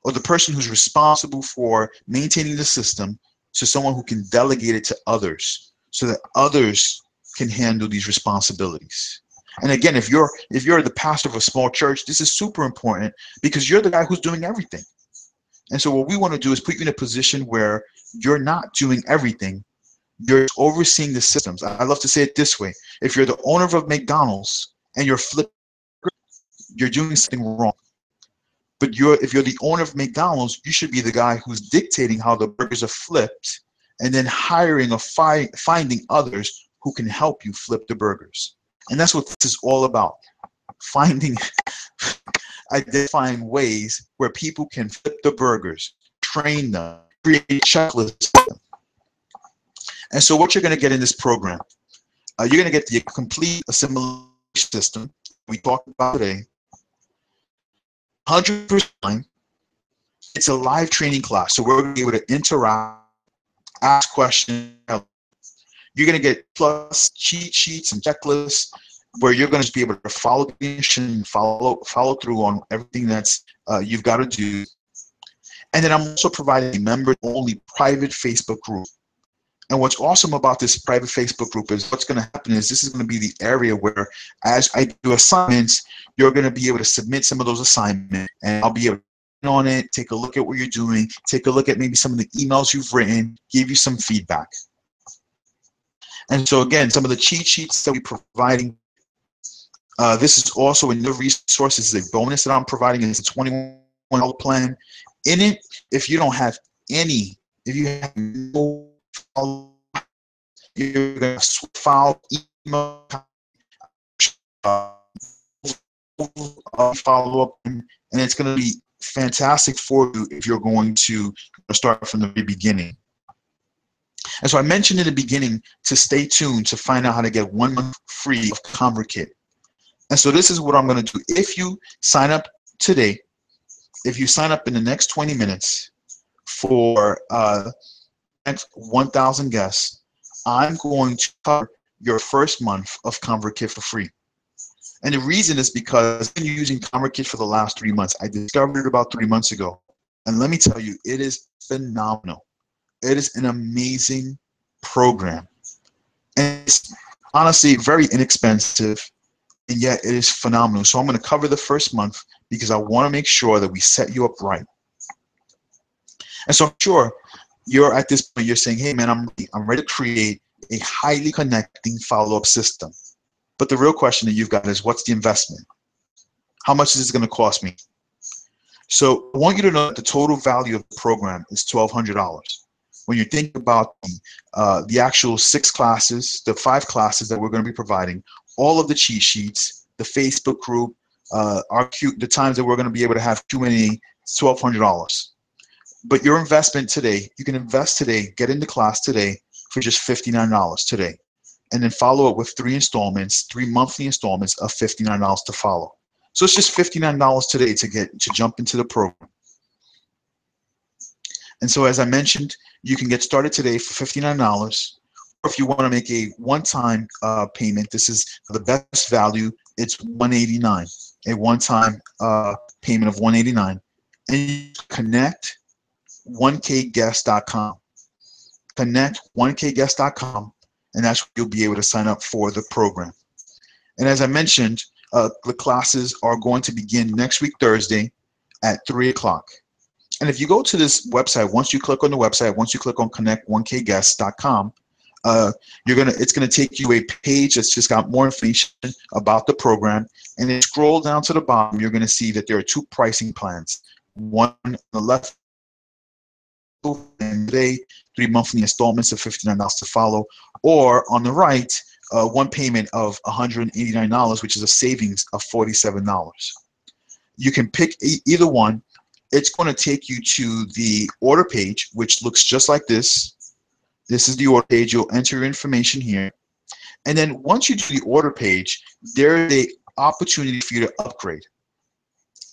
or the person who's responsible for maintaining the system to someone who can delegate it to others so that others can handle these responsibilities. And again, if you're the pastor of a small church, this is super important because you're the guy who's doing everything. And so what we want to do is put you in a position where you're not doing everything. You're overseeing the systems. I love to say it this way. If you're the owner of McDonald's and you're flipping, you're doing something wrong. But if you're the owner of McDonald's, you should be the guy who's dictating how the burgers are flipped and then hiring or finding others who can help you flip the burgers. And that's what this is all about. Identifying ways where people can flip the burgers, train them, create checklists for them. And so what you're going to get in this program, you're going to get the complete assimilation system we talked about today, 100%. It's a live training class, so we're going to be able to interact, ask questions. You're going to get plus cheat sheets and checklists where you're going to be able to follow the mission, follow through on everything that's you've got to do. And then I'm also providing a member-only private Facebook group. And what's awesome about this private Facebook group is what's going to happen is this is going to be the area where as I do assignments, you're going to be able to submit some of those assignments and I'll be able to on it, take a look at what you're doing, take a look at maybe some of the emails you've written, give you some feedback. And so again, some of the cheat sheets that we're providing This is also another resource. This is a bonus that I'm providing. It's a $21 plan. In it, if you don't have any, if you have no follow, you're going to file, email, uh, follow up, and it's going to be fantastic for you if you're going to start from the very beginning. And so I mentioned in the beginning to stay tuned to find out how to get 1 month free of ConvertKit. And so this is what I'm going to do. If you sign up today, if you sign up in the next 20 minutes for next 1,000 guests, I'm going to cover your first month of ConvertKit for free. And the reason is because I've been using ConvertKit for the last 3 months. I discovered it about 3 months ago. And let me tell you, it is phenomenal. It is an amazing program. And it's honestly very inexpensive, and yet it is phenomenal. So I'm going to cover the first month because I want to make sure that we set you up right. And so I'm sure you're at this point, you're saying, hey man, I'm ready to create a highly connecting follow-up system. But the real question that you've got is, what's the investment? How much is this going to cost me? So I want you to know that the total value of the program is $1,200. When you think about the actual 6 classes, the 5 classes that we're going to be providing, all of the cheat sheets, the Facebook group, the times that we're going to be able to have Q&A, it's $1,200. But your investment today, you can invest today, get into class today for just $59 today, and then follow up with 3 installments, 3 monthly installments of $59 to follow. So it's just $59 today to jump into the program. And so as I mentioned, you can get started today for $59. Or if you want to make a one-time payment, this is the best value. It's $189, a one-time payment of $189. And you connect 1kguest.com. Connect 1kguest.com, and that's where you'll be able to sign up for the program. And as I mentioned, the classes are going to begin next week, Thursday at 3 o'clock. And if you go to this website, once you click on the website, once you click on connect1kguest.com, it's going to take you a page that's just got more information about the program. And then scroll down to the bottom, you're going to see that there are 2 pricing plans. One on the left, and today, 3 monthly installments of $59 to follow, or on the right, one payment of $189, which is a savings of $47. You can pick either one. It's going to take you to the order page, which looks just like this. This is the order page. You'll enter your information here. And then once you do the order page, there's an opportunity for you to upgrade.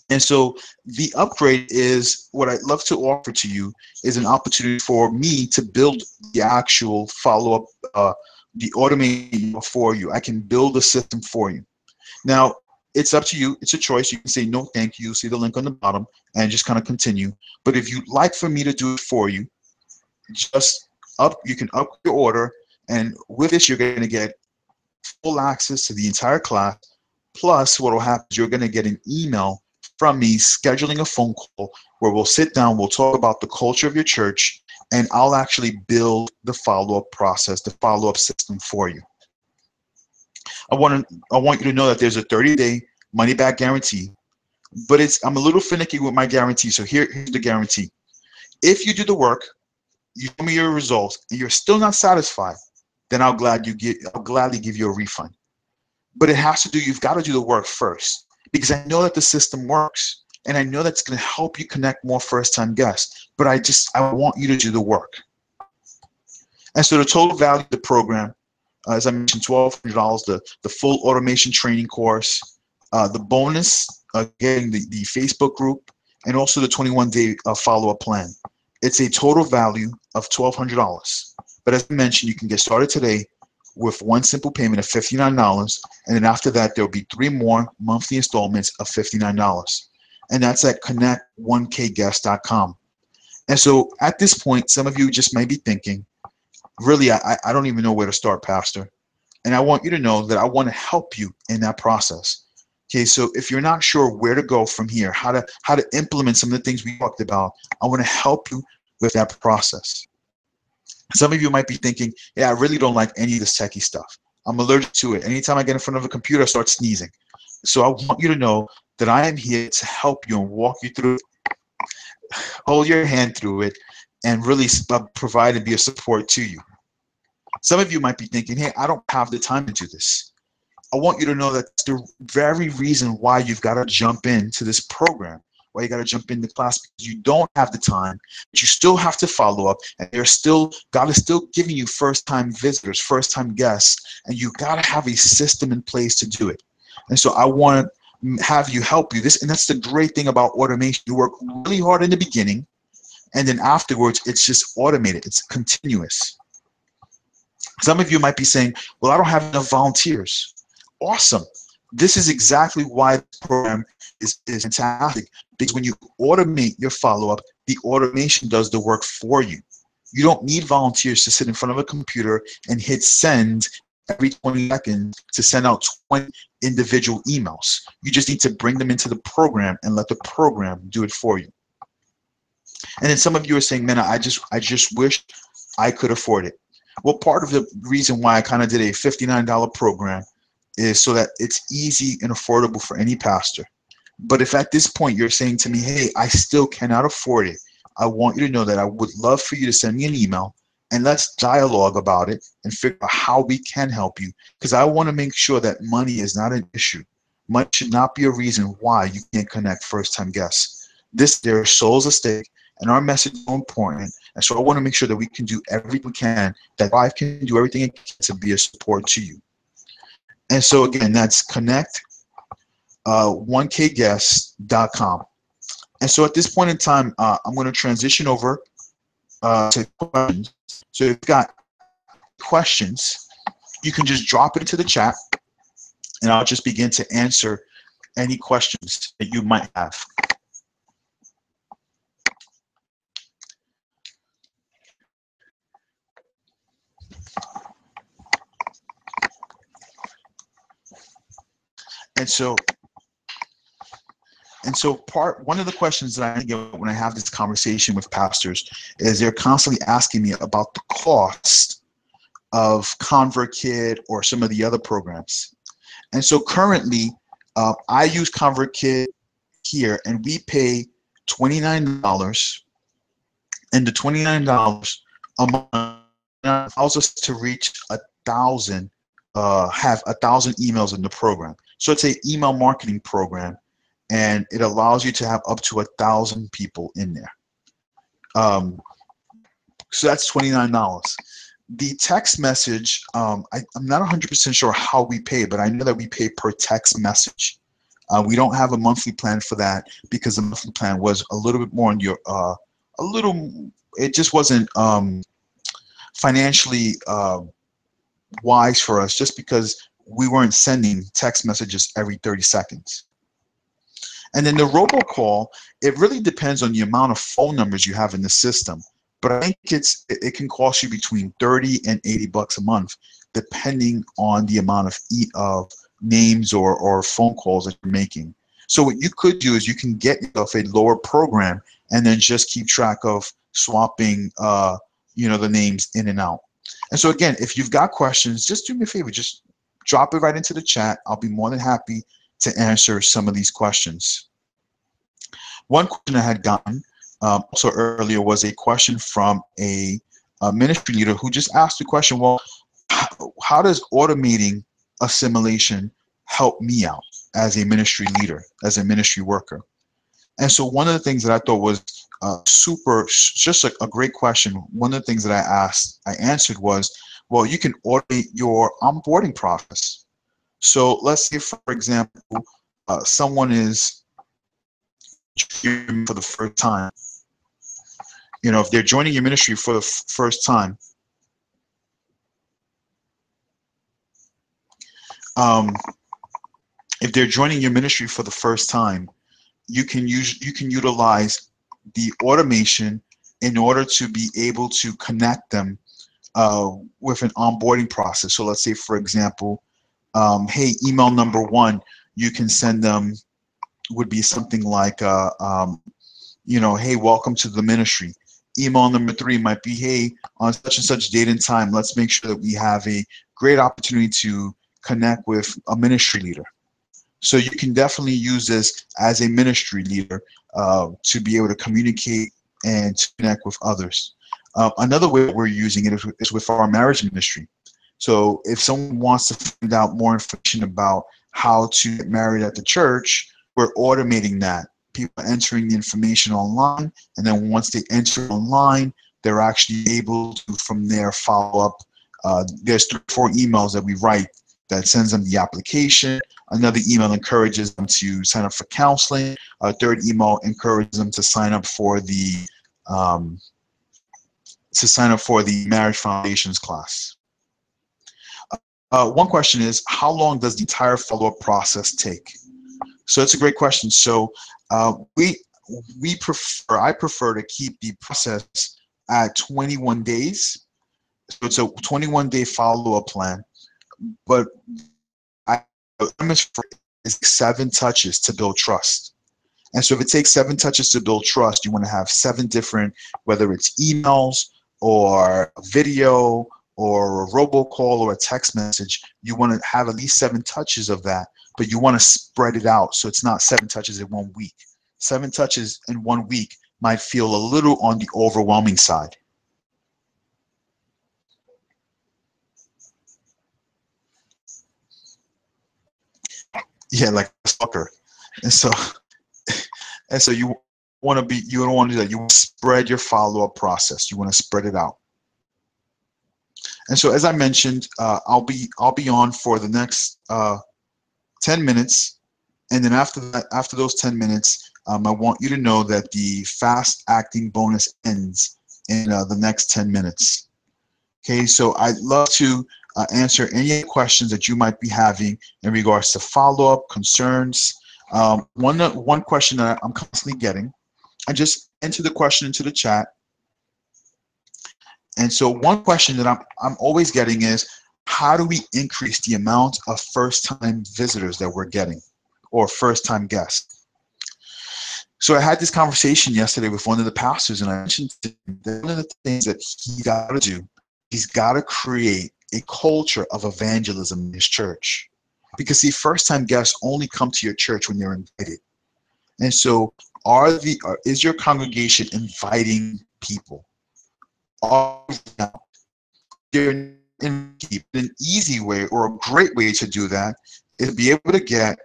And so the upgrade is what I'd love to offer to you is an opportunity for me to build the actual follow-up, the automation for you. I can build a system for you. Now, it's up to you. It's a choice. You can say no, thank you. See the link on the bottom and just kind of continue. But if you'd like for me to do it for you, you can up your order, and with this, you're going to get full access to the entire class. Plus, what will happen is you're going to get an email from me scheduling a phone call where we'll sit down, we'll talk about the culture of your church, and I'll actually build the follow-up process, the follow-up system for you. I want you to know that there's a 30-day money-back guarantee, but I'm a little finicky with my guarantee. So here's the guarantee. If you do the work, you show me your results, and you're still not satisfied, then I'll gladly give you a refund. But you've got to do the work first, because I know that the system works, and I know that's going to help you connect more first-time guests. But I want you to do the work. And so the total value of the program, as I mentioned, $1,200, the full automation training course, the bonus, getting the Facebook group, and also the 21-day follow-up plan. It's a total value of $1,200. But as I mentioned, you can get started today with one simple payment of $59, and then after that, there'll be 3 more monthly installments of $59. And that's at connect1kguest.com. And so at this point, some of you just may be thinking, really, I don't even know where to start, Pastor. And I want you to know that I want to help you in that process. Okay, so if you're not sure where to go from here, how to implement some of the things we talked about, I want to help you with that process. Some of you might be thinking, yeah, I really don't like any of this techie stuff. I'm allergic to it. Anytime I get in front of a computer, I start sneezing. So I want you to know that I am here to help you and walk you through, hold your hand through it, and really provide and be a support to you. Some of you might be thinking, hey, I don't have the time to do this. I want you to know that's the very reason why you've got to jump into this program, why you got to jump into class, because you don't have the time, but you still have to follow up, and God is still giving you first-time visitors, first-time guests, and you got to have a system in place to do it. And so I want to have you help you. And that's the great thing about automation. You work really hard in the beginning, and then afterwards, it's just automated. It's continuous. Some of you might be saying, well, I don't have enough volunteers. Awesome. This is exactly why the program is fantastic, because when you automate your follow-up, the automation does the work for you. You don't need volunteers to sit in front of a computer and hit send every 20 seconds to send out 20 individual emails. You just need to bring them into the program and let the program do it for you. And then some of you are saying, man, I just wish I could afford it. Well, part of the reason why I kind of did a $59 program is so that it's easy and affordable for any pastor. But if at this point you're saying to me, hey, I still cannot afford it, I want you to know that I would love for you to send me an email and let's dialogue about it and figure out how we can help you, because I want to make sure that money is not an issue. Money should not be a reason why you can't connect first-time guests. There are souls at stake, and our message is so important. And so I want to make sure that we can do everything we can, that Thrive can do everything it can to be a support to you. And so again, that's connect1kguests.com. And so at this point in time, I'm going to transition over to questions. So if you've got questions, you can just drop it into the chat, and I'll just begin to answer any questions that you might have. And so one of the questions that I get when I have this conversation with pastors is they're constantly asking me about the cost of ConvertKit or some of the other programs. And so currently, I use ConvertKit here, and we pay $29, and the $29 a month allows us to reach 1,000, have 1,000 emails in the program. So it's an email marketing program, and it allows you to have up to 1,000 people in there. So that's $29. The text message, I'm not 100% sure how we pay, but I know that we pay per text message. We don't have a monthly plan for that, because the monthly plan was a little bit more on your, it just wasn't financially wise for us, just because we weren't sending text messages every 30 seconds. And then the robocall, it really depends on the amount of phone numbers you have in the system. But I think it can cost you between $30 and $80 a month, depending on the amount of names or phone calls that you're making. So what you could do is you can get yourself a lower program and then just keep track of swapping the names in and out. And so again, if you've got questions, just do me a favor, just drop it right into the chat. I'll be more than happy to answer some of these questions. One question I had gotten also earlier was a question from a ministry leader who just asked the question, well, how does automating Assimilation help me out as a ministry leader, as a ministry worker? And so one of the things that I thought was just a great question, one of the things that I answered was, well, you can automate your onboarding process. So let's say, for example, someone is for the first time. If they're joining your ministry for the first time, you can utilize the automation in order to be able to connect them with an onboarding process. So let's say, for example, hey, email number 1, you can send them, would be something like, hey, welcome to the ministry. Email number 3 might be, hey, on such and such date and time, let's make sure that we have a great opportunity to connect with a ministry leader. So you can definitely use this as a ministry leader to be able to communicate and to connect with others. Another way we're using it is with our marriage ministry. So if someone wants to find out more information about how to get married at the church, we're automating that. People are entering the information online, and then once they enter online, they're actually able to, from there, follow up. There's 3 or 4 emails that we write that sends them the application. Another email encourages them to sign up for counseling. A third email encourages them to sign up for the Marriage Foundations class. One question is, how long does the entire follow-up process take? So it's a great question. So I prefer to keep the process at 21 days. So it's a 21-day follow-up plan, but is 7 touches to build trust. And so if it takes 7 touches to build trust, you want to have 7 different, whether it's emails or a video or a robocall or a text message, you want to have at least 7 touches of that, but you want to spread it out so it's not 7 touches in 1 week. 7 touches in 1 week might feel a little on the overwhelming side. Yeah, like a stalker. And so you want to be, you don't want to do that. You want to spread your follow-up process. You want to spread it out. And so, as I mentioned, I'll be on for the next 10 minutes, and then after that, after those 10 minutes, I want you to know that the fast acting bonus ends in the next 10 minutes. Okay, so I'd love to answer any questions that you might be having in regards to follow-up concerns. One question that I'm constantly getting, I just enter the question into the chat. And so one question that I'm always getting is, how do we increase the amount of first-time visitors that we're getting, or first-time guests? So I had this conversation yesterday with one of the pastors, and I mentioned to him that one of the things that he's got to do, he's got to create a culture of evangelism in his church. Because see, first-time guests only come to your church when you're invited. And so is your congregation inviting people? An easy way or a great way to do that is to be able to get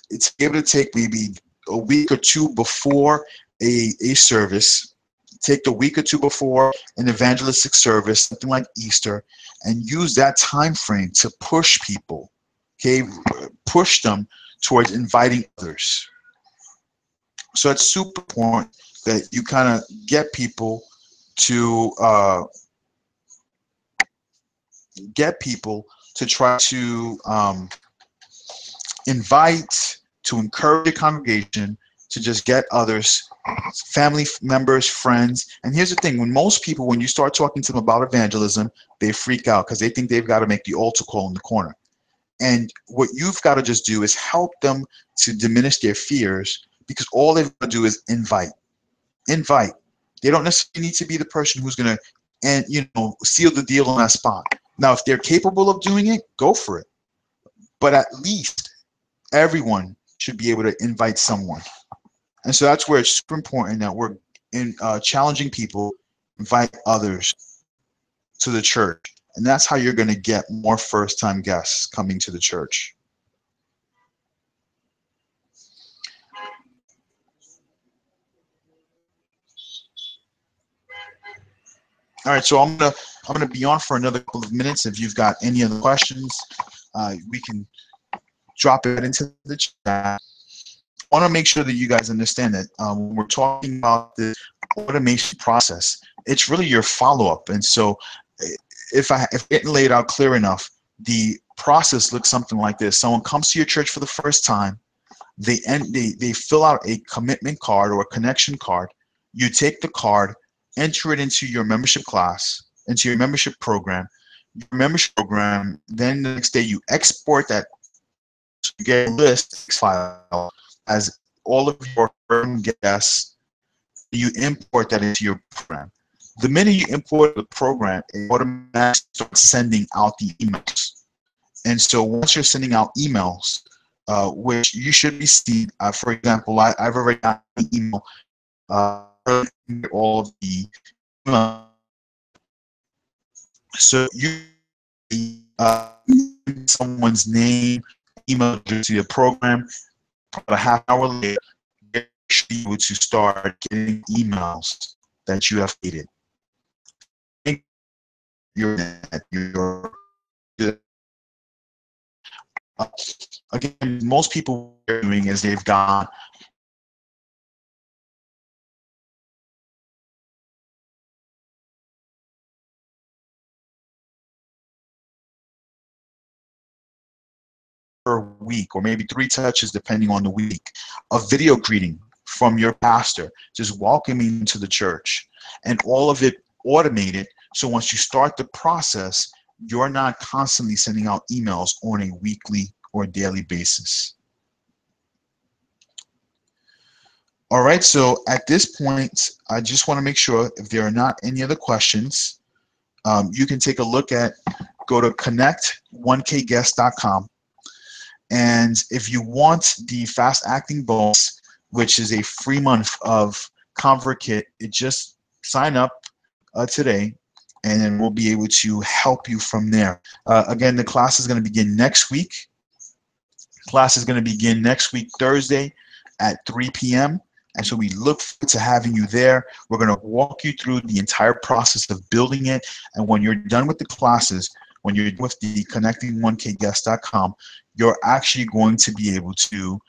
it's able to take maybe a week or 2 before a service, take the week or 2 before an evangelistic service, something like Easter, and use that time frame to push people, okay, push them towards inviting others. So it's super important that you kind of get people to try to invite, to encourage your congregation, to just get others, family members, friends. And here's the thing, when you start talking to them about evangelism, they freak out because they think they've got to make the altar call in the corner. And what you've got to just do is help them to diminish their fears, because all they've got to do is invite. They don't necessarily need to be the person who's going to seal the deal on that spot. Now, if they're capable of doing it, go for it. But at least everyone should be able to invite someone. And so that's where it's super important that we're challenging people, invite others to the church. And that's how you're going to get more first-time guests coming to the church. All right, so I'm gonna be on for another couple of minutes. If you've got any other questions, we can drop it into the chat. I want to make sure that you guys understand that when we're talking about the automation process, it's really your follow-up. And so, if it didn't lay it out clear enough, the process looks something like this: someone comes to your church for the first time, they fill out a commitment card or a connection card. You take the card, enter it into your membership class, into your membership program. Your membership program, then the next day you export that to get a list file as all of your guests. You import that into your program. The minute you import the program, it automatically starts sending out the emails. And so once you're sending out emails, which you should receive. For example, I've already got an email all of the email. So you someone's name, email address to your program. About a half hour later, you're able to start getting emails that you have created. Your again, most people what they're doing is they've got per week, or maybe 3 touches depending on the week, a video greeting from your pastor, just welcoming you to the church, and all of it automated. So once you start the process, you're not constantly sending out emails on a weekly or daily basis. All right, so at this point, I just want to make sure if there are not any other questions, you can take a look at, go to connect1kguest.com. And if you want the fast acting bonus, which is a free month of ConvertKit, just sign up today, and then we'll be able to help you from there. Again, the class is going to begin next week. Class is going to begin next week, Thursday at 3 p.m. And so we look forward to having you there. We're going to walk you through the entire process of building it. And when you're done with the classes, when you're with the connecting1kguest.com, you're actually going to be able to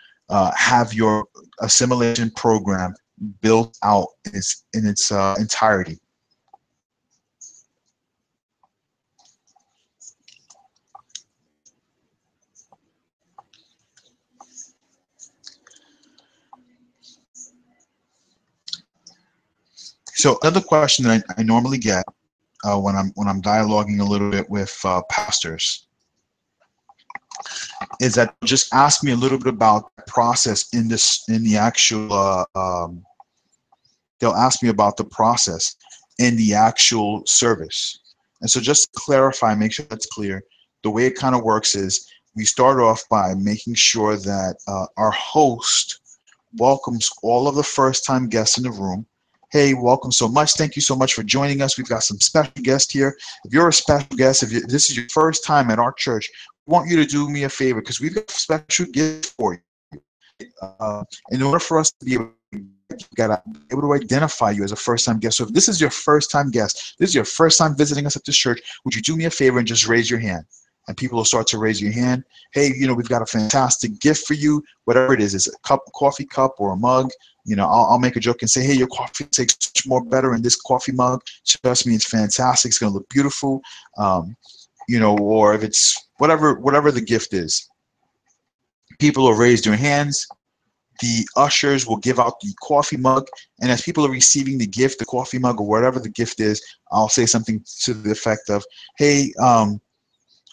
have your assimilation program built out in its entirety. So another question that I normally get when I'm dialoguing a little bit with pastors is that just ask me a little bit about the process in the actual. They'll ask me about the process in the actual service, and so just to clarify, make sure that's clear. The way it kind of works is we start off by making sure that our host welcomes all of the first-time guests in the room. Hey, welcome so much. Thank you so much for joining us. We've got some special guests here. If you're a special guest, if this is your first time at our church, we want you to do me a favor because we've got a special gift for you. In order for us to be able to identify you as a first-time guest. So if this is your first-time guest, this is your first time visiting us at this church, would you do me a favor and just raise your hand? And people will start to raise your hand. Hey, we've got a fantastic gift for you. Whatever it is, it's a coffee cup or a mug. I'll make a joke and say, hey, your coffee tastes much more better in this coffee mug. Trust me, it's fantastic. It's going to look beautiful. Or if it's whatever the gift is. People will raise their hands. The ushers will give out the coffee mug. And as people are receiving the gift, the coffee mug or whatever the gift is, I'll say something to the effect of, hey,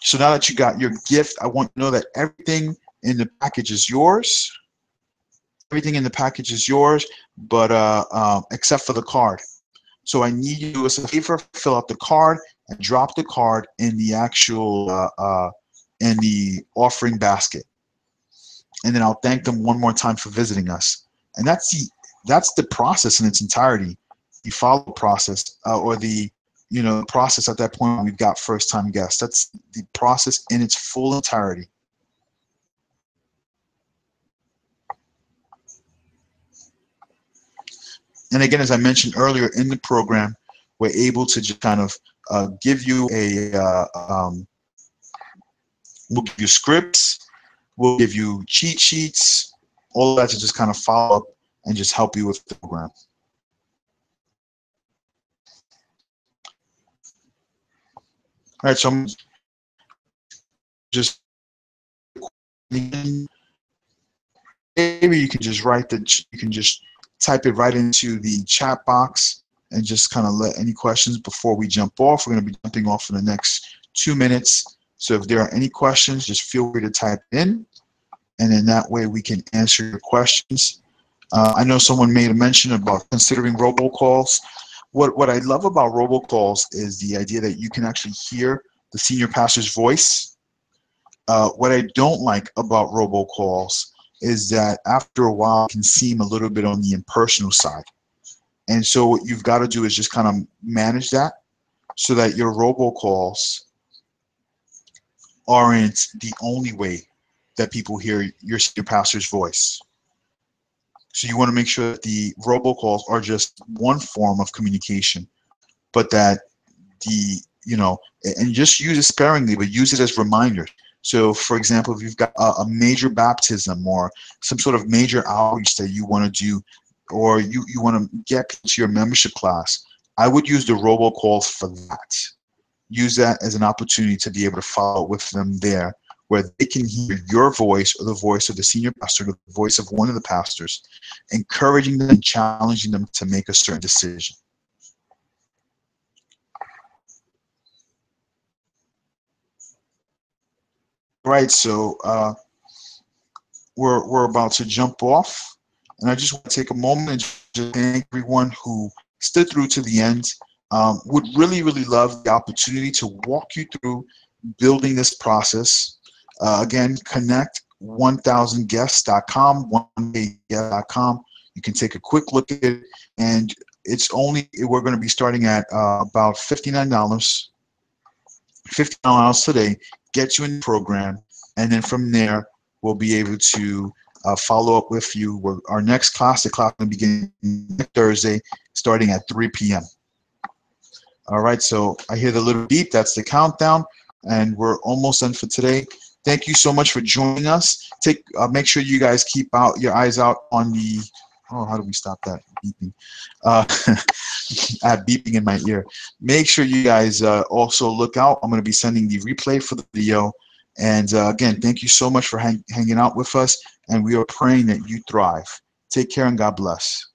so now that you got your gift, I want to know that everything in the package is yours. Everything in the package is yours, but except for the card. So I need you to do us a favor, fill out the card and drop the card in the actual in the offering basket. And then I'll thank them one more time for visiting us. And that's the process in its entirety. The follow process or the process at that point when we've got first-time guests. That's the process in its full entirety. And again, as I mentioned earlier in the program, we're able to just kind of give you we'll give you scripts, we'll give you cheat sheets, all of that to just kind of follow up and just help you with the program. All right, so I'm just maybe you can just type it right into the chat box and just kind of let any questions before we jump off. We're going to be jumping off in the next 2 minutes. So if there are any questions, just feel free to type in, and then that way we can answer your questions. I know someone made a mention about considering robocalls. What I love about robocalls is the idea that you can actually hear the senior pastor's voice. What I don't like about robocalls is that after a while it can seem a little bit on the impersonal side. And so what you've got to do is just kind of manage that so that your robocalls aren't the only way that people hear your senior pastor's voice. So you want to make sure that the robocalls are just one form of communication, but that the, and just use it sparingly, but use it as reminders. So for example, if you've got a major baptism or some sort of major outreach that you want to do, or you want to get people to your membership class, I would use the robocalls for that. Use that as an opportunity to be able to follow up with them there, where they can hear your voice or the voice of the senior pastor, or the voice of one of the pastors, encouraging them and challenging them to make a certain decision. Right, so we're about to jump off, and I just want to take a moment and just thank everyone who stood through to the end. Would really, really love the opportunity to walk you through building this process. Again, connect 1000guests.com, 1000guests.com. You can take a quick look at it, and we're going to be starting at about $59. $59 today, get you in the program, and then from there, we'll be able to follow up with you. Our next class, the class will begin next Thursday, starting at 3 p.m. All right, so I hear the little beep. That's the countdown, and we're almost done for today. Thank you so much for joining us. Make sure you guys keep your eyes out on the. Oh, how do we stop that beeping? I have beeping in my ear. Make sure you guys also look out. I'm going to be sending the replay for the video. And again, thank you so much for hanging out with us. And we are praying that you thrive. Take care and God bless.